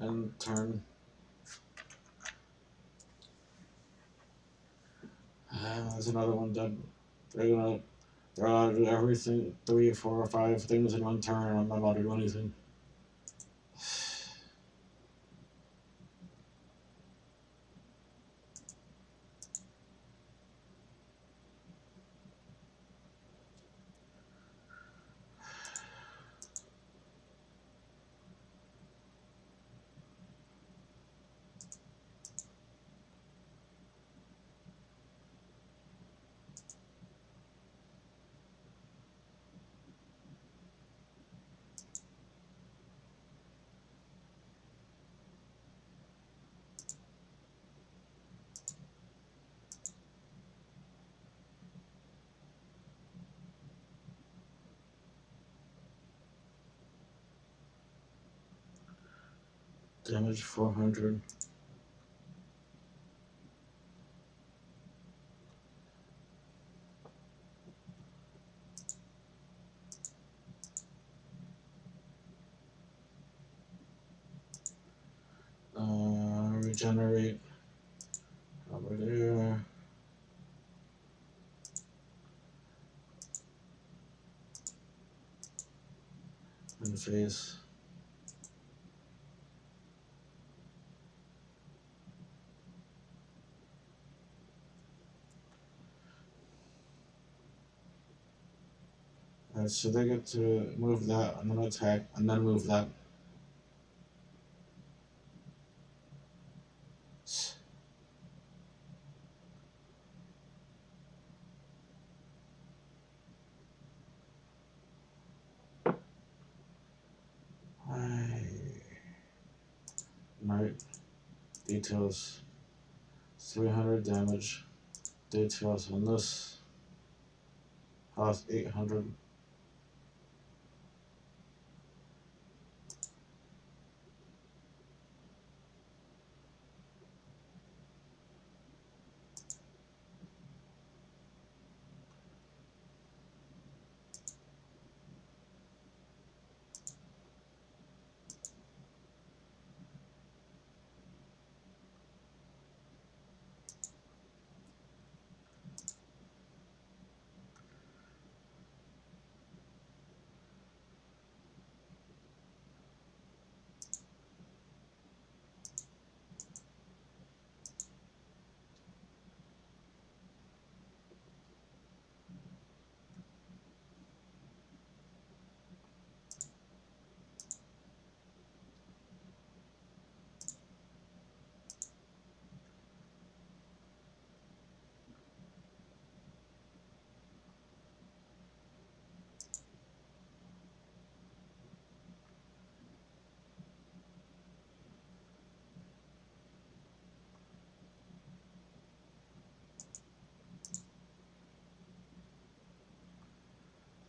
End turn. There's another one dead. They're gonna do everything, 3, 4, or 5 things in 1 turn. I'm not about to do anything. Damage 400. Regenerate over there. And phase. Alright, so they get to move that and then attack and then move that. Right. Details. 300 damage. Details on this. Health 800.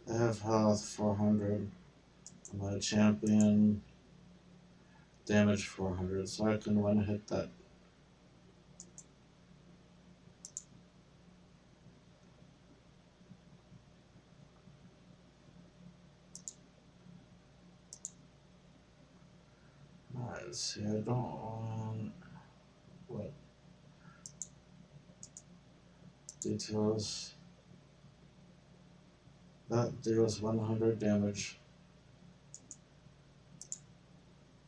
I have health 400. My champion damage 400, so I can one hit that. Alright, let's see, I don't want what details. That deals 100 damage.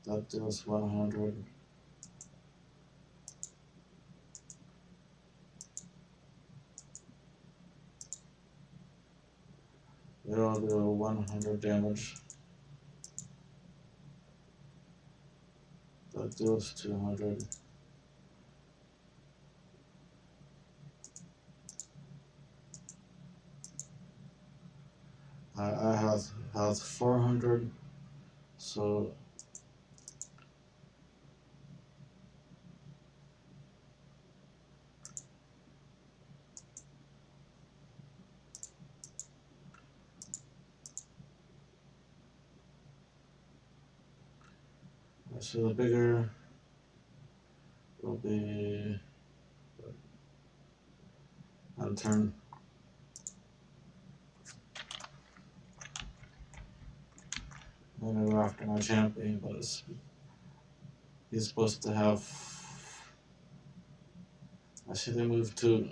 That deals 100. It'll do 100 damage. That deals 200. I have 400, so the bigger will be on turn. I'm gonna go after my champion, but he's supposed to have. I see they move to.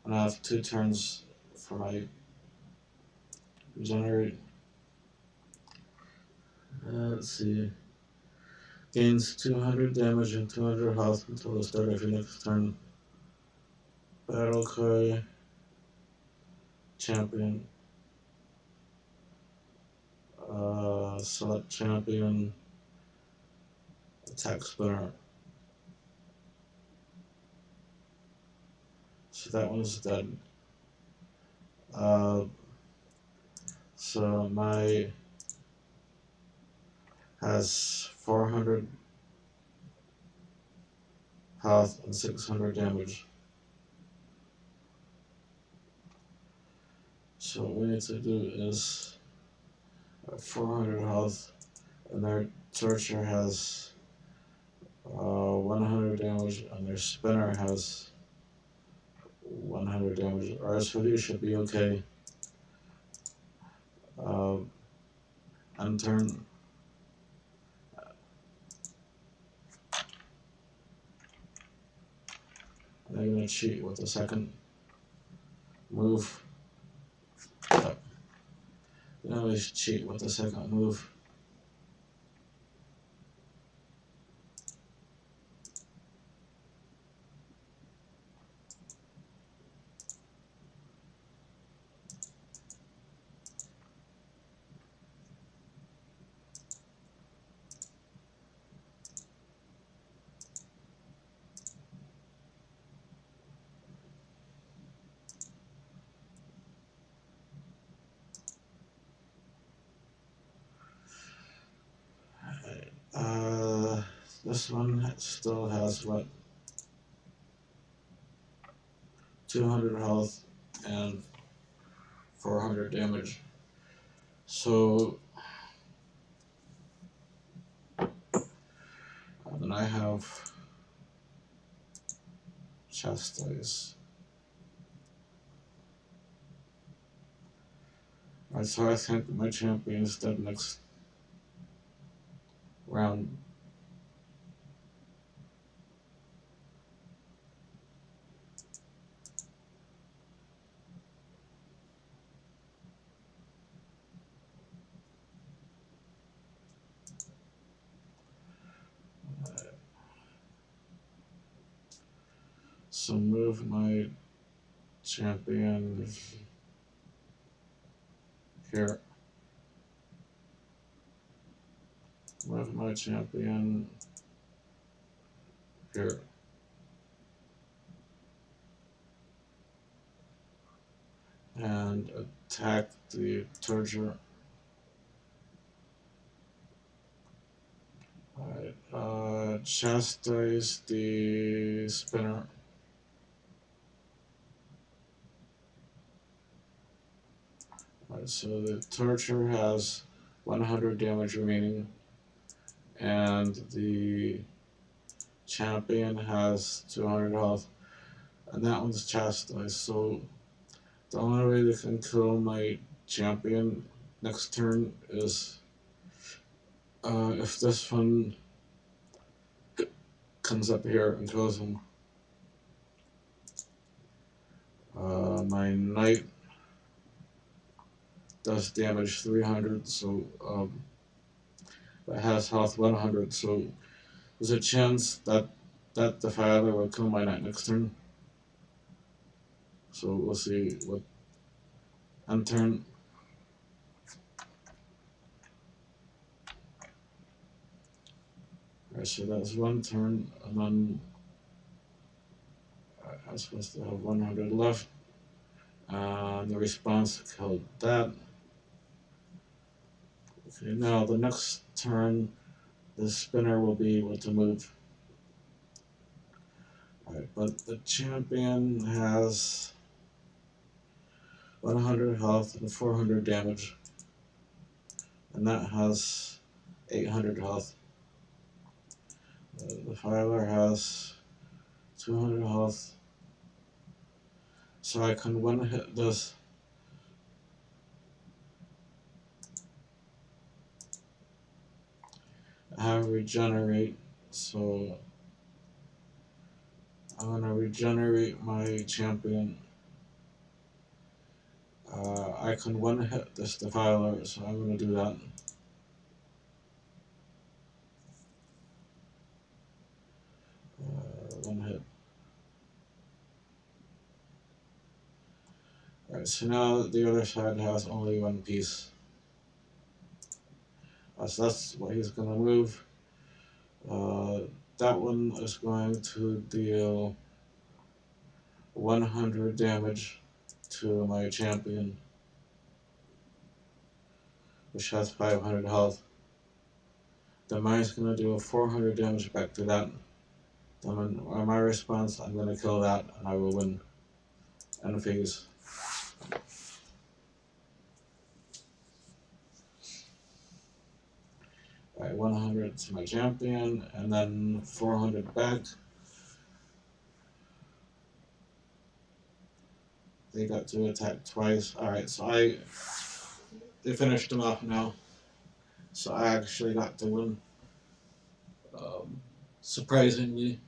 And I have 2 turns for my regenerate. Let's see. Gains 200 damage and 200 health until the start of your next turn. Battle cry. Champion. Select champion. Attack spinner. So that one's dead. So my has 400 health and 600 damage. So what we need to do is 400 health, and their torture has 100 damage, and their spinner has 100 damage. RS3 should be okay. End turn. I'm gonna cheat with the second move. You always cheat with the second move. This one still has what, 200 health and 400 damage. So then I have Chastise. Alright, so I think my champion is dead next round. So move my champion here. Move my champion here. And attack the Torture. Alright, Chastise the Spinner. Alright, so the Torture has 100 damage remaining, and the champion has 200 health, and that one's Chastise. So the only way they can kill my champion next turn is if this one comes up here and kills him. My knight does damage 300, so it has health 100, so there's a chance that the Falador will kill my knight next turn. So we'll see what end turn. Alright, so that's one turn, and then I'm supposed to have 100 left. The response killed that. Okay, now the next turn, the spinner will be able to move. Alright, but the champion has 100 health and 400 damage, and that has 800 health. The Filer has 200 health, so I can one hit this. I have regenerate, so I'm gonna regenerate my champion. I can one hit this Defiler, so I'm gonna do that. One hit. Alright, so now the other side has only one piece. So that's what he's gonna move. That one is going to deal 100 damage to my champion, which has 500 health. Then mine's gonna do 400 damage back to that. Then on my response, I'm gonna kill that, and I will win. End phase. Alright, 100 to my champion, and then 400 back. They got to attack twice. Alright, so they finished him off now. So I actually got to win. Surprisingly.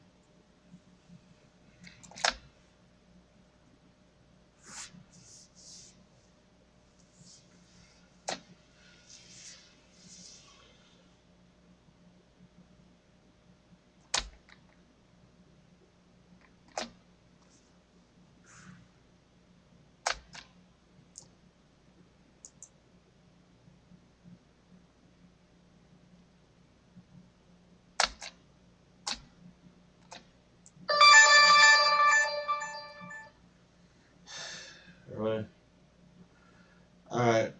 Really? Alright,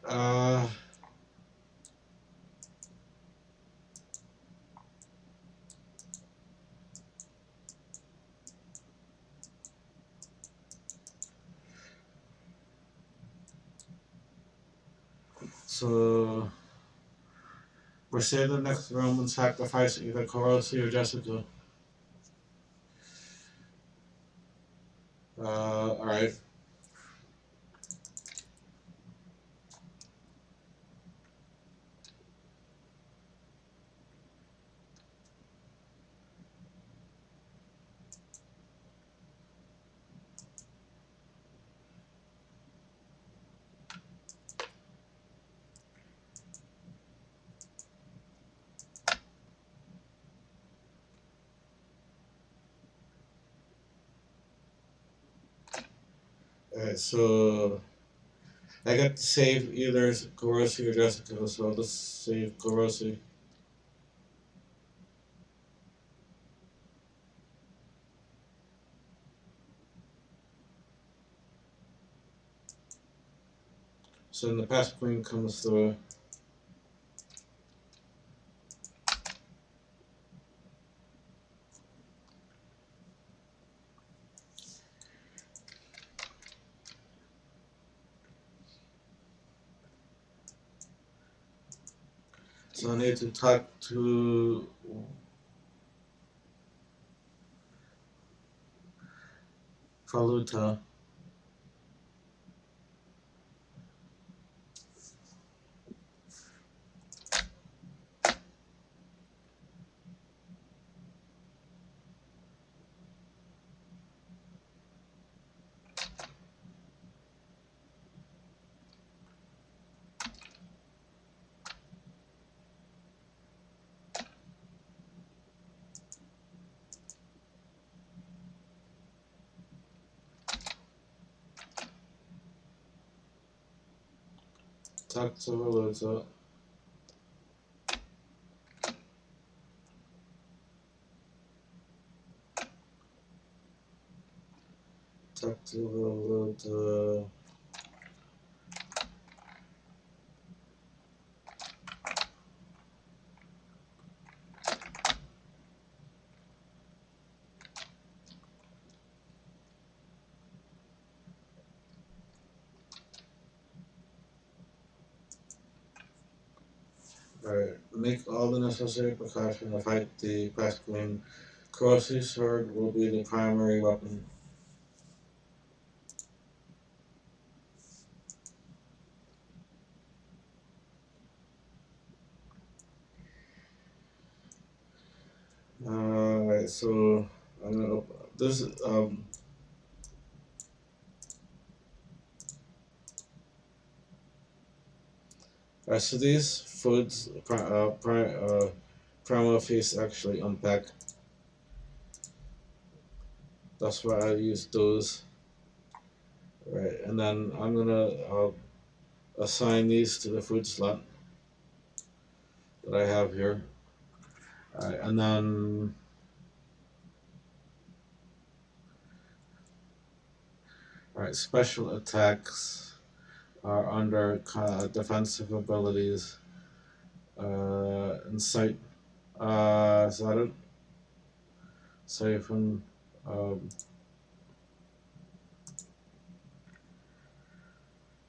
so we're saying the next Roman sacrifice either Korasi or Jessica. Alright. Alright, so I get to save either Korasi or Jessica, so I'll just save Korasi. So then the past queen comes through. So I need to talk to Faluta. Talk to Faluta. Talk to Faluta. Alright, make all the necessary precautions to fight the past queen. Korasi's sword will be the primary weapon. Alright, so I'm gonna open this. Alright, so these foods, primal feast actually unpack. That's why I use those. Right, and then I'm gonna assign these to the food slot that I have here. Alright, and then alright, special attacks are under defensive abilities. Insight. Is that it? Siphon. Um,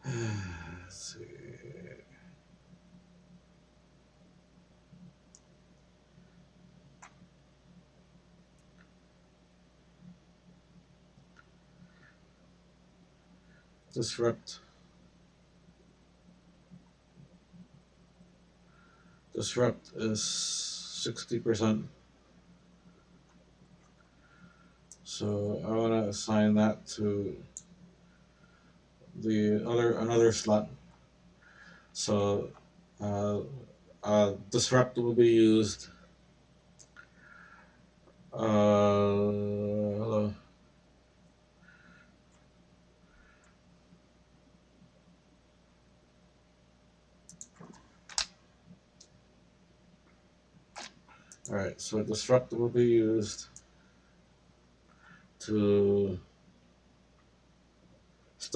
let's see. Disrupt. Disrupt is 60%. So I want to assign that to another slot. So disrupt will be used. Hello. All right. So disrupt will be used to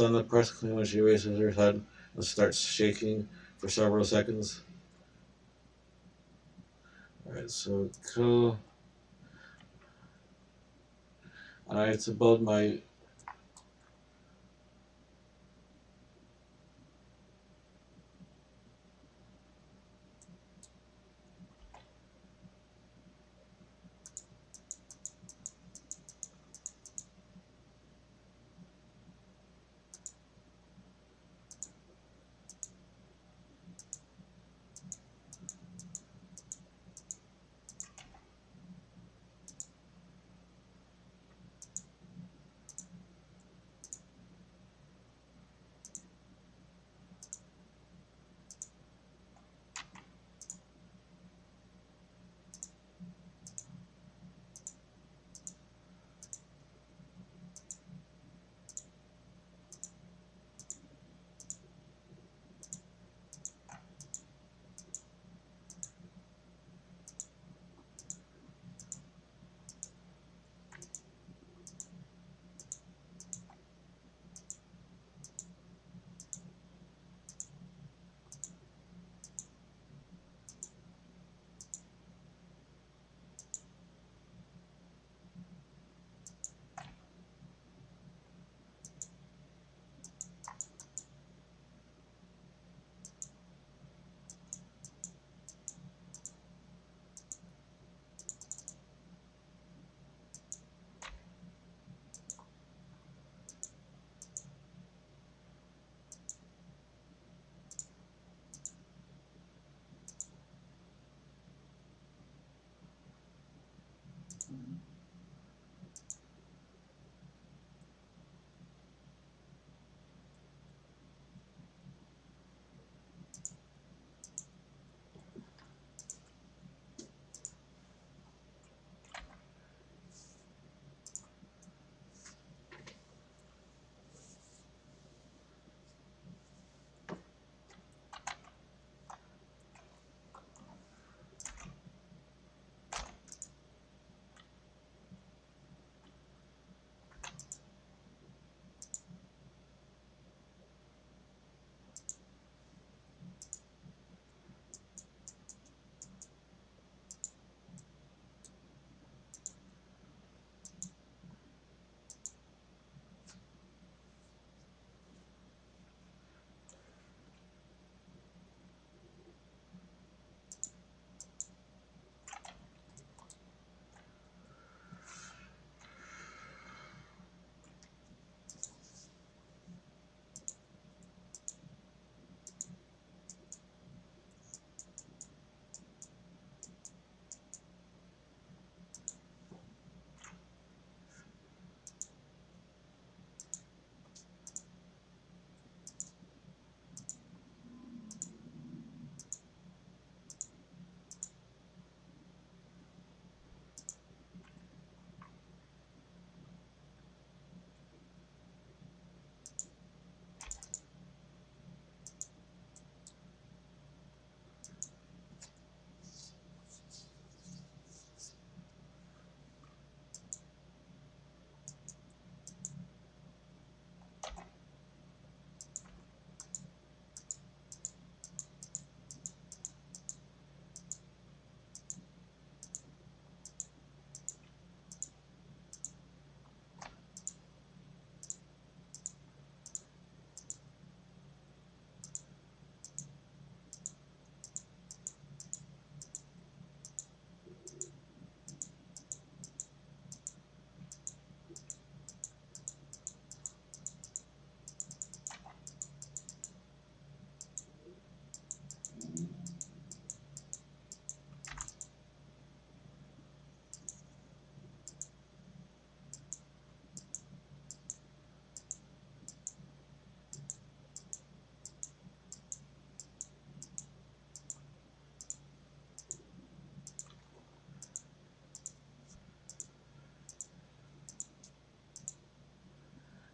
done the press clean when she raises her head and starts shaking for several seconds. Alright, so cool. Alright, to build my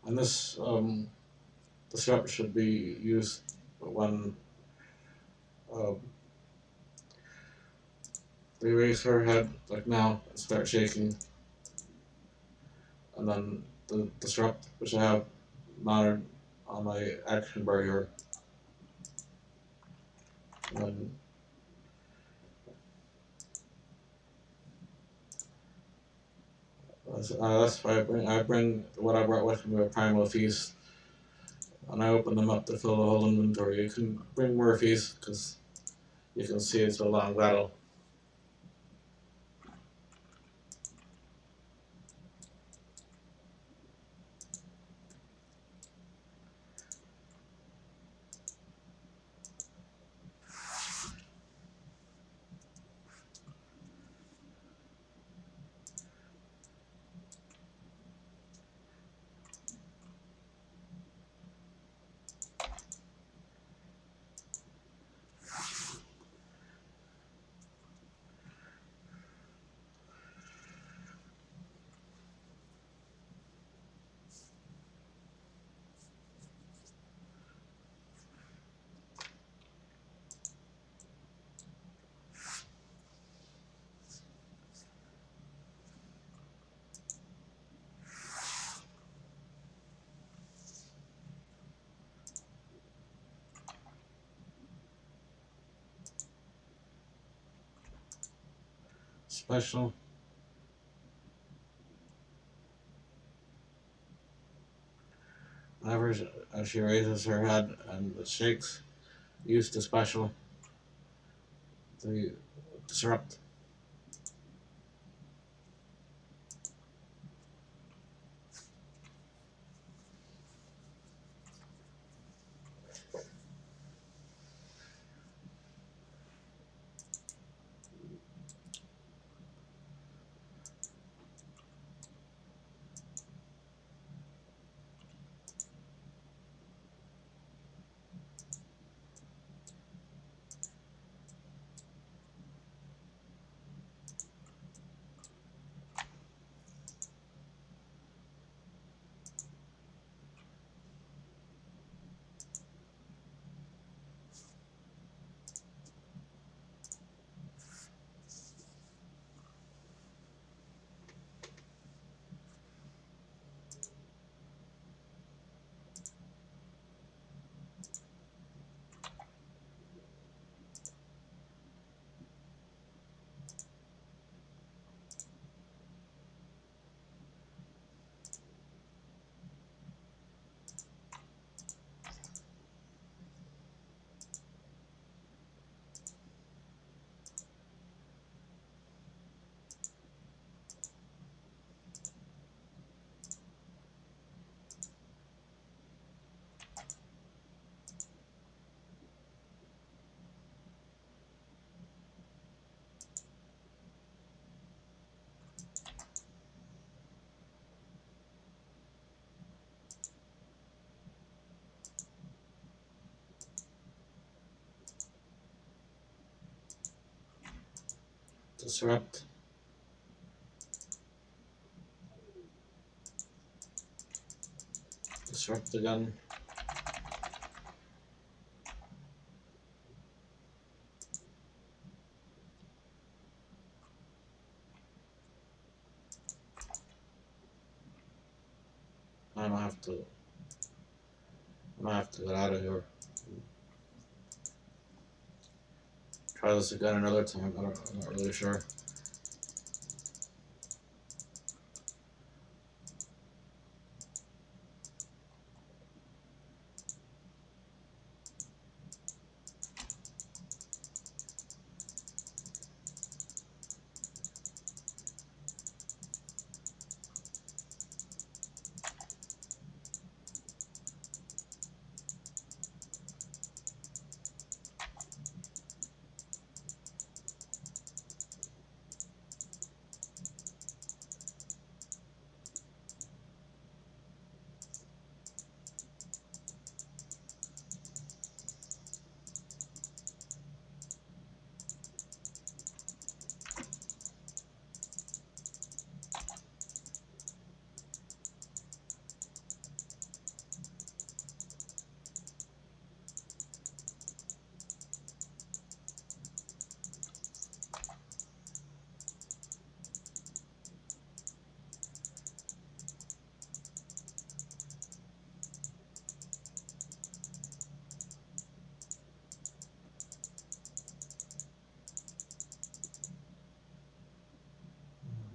and the strap should be used when uh, they raise her head like now and start shaking, and then the strap which I have mounted on my action bar here. And that's why I bring what I brought with me, a primal feast, and I open them up to fill the whole inventory. You can bring more feasts because you can see it's a long battle. Special. Whenever she raises her head and it shakes, use the special to disrupt. Disrupt. Disrupt again. I'm gonna have to. I'm gonna have to get out of here. Try this again another time. I'm not really sure.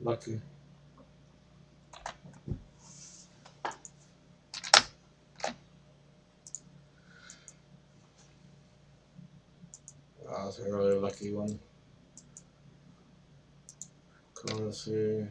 Lucky. That's a really lucky one. Korasi.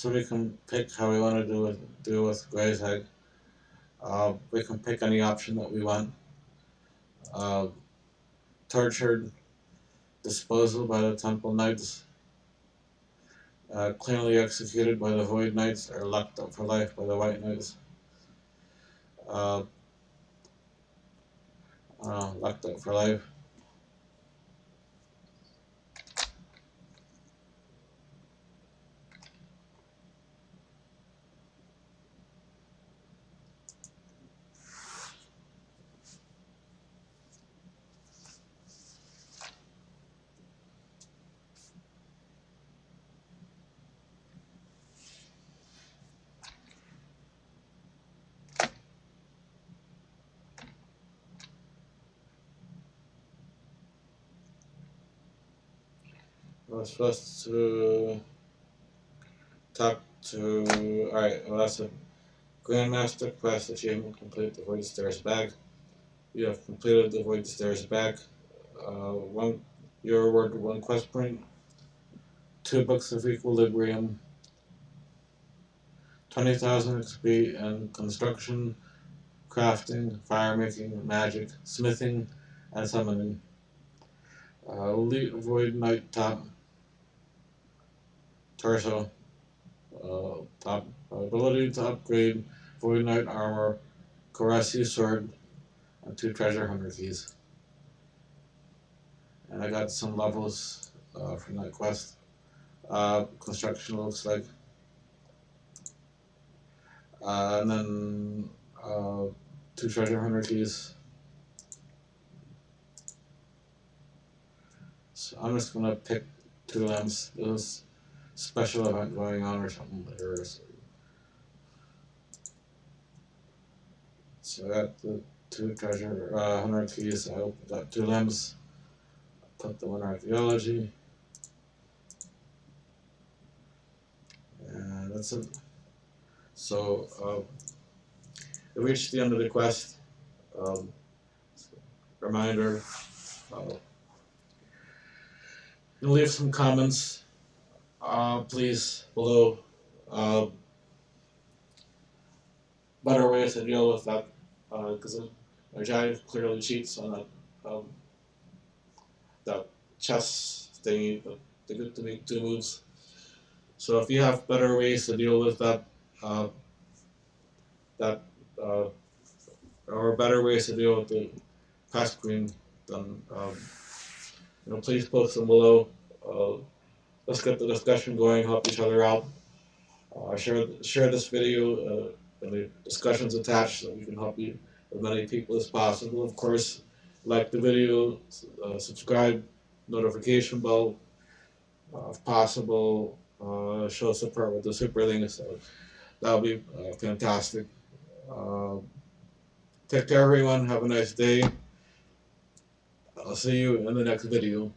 So we can pick how we want to do with Grey's Egg. We can pick any option that we want. Uh, Tortured disposal by the Temple Knights. Cleanly executed by the Void Knights, or locked up for life by the White Knights. Uh, Locked up for life. We're supposed to talk to. Alright, well, that's a Grandmaster quest achievement. Complete the Void Stairs bag. You have completed the Void Stairs bag. You're awarded 1 quest point, 2 books of equilibrium, 20,000 XP in construction, crafting, firemaking, magic, smithing, and summoning. Elite Void Knight top torso. Top ability to upgrade Void Knight armor, Korasi sword, and 2 treasure hunter keys. And I got some levels from that quest. Construction looks like. And then 2 treasure hunter keys. So I'm just gonna pick 2 lamps. There's a special event going on or something later. So I got the 2 treasure hunter keys. I got 2 lamps. Put them in archaeology. And that's it. So we reached the end of the quest. Reminder, you leave some comments, please, below. Better ways to deal with that, because Ajay clearly cheats on that chess thingy, the good to make 2 moves. So if you have better ways to deal with uh, that, or better ways to deal with the past queen, then please post them below. Let's get the discussion going, help each other out. Share this video and the discussions attached so we can help you as many people as possible. Of course, like the video, subscribe, notification bell, if possible, show support with the super link. So that'll be fantastic. Uh, Take care, everyone. Have a nice day. I'll see you in the next video.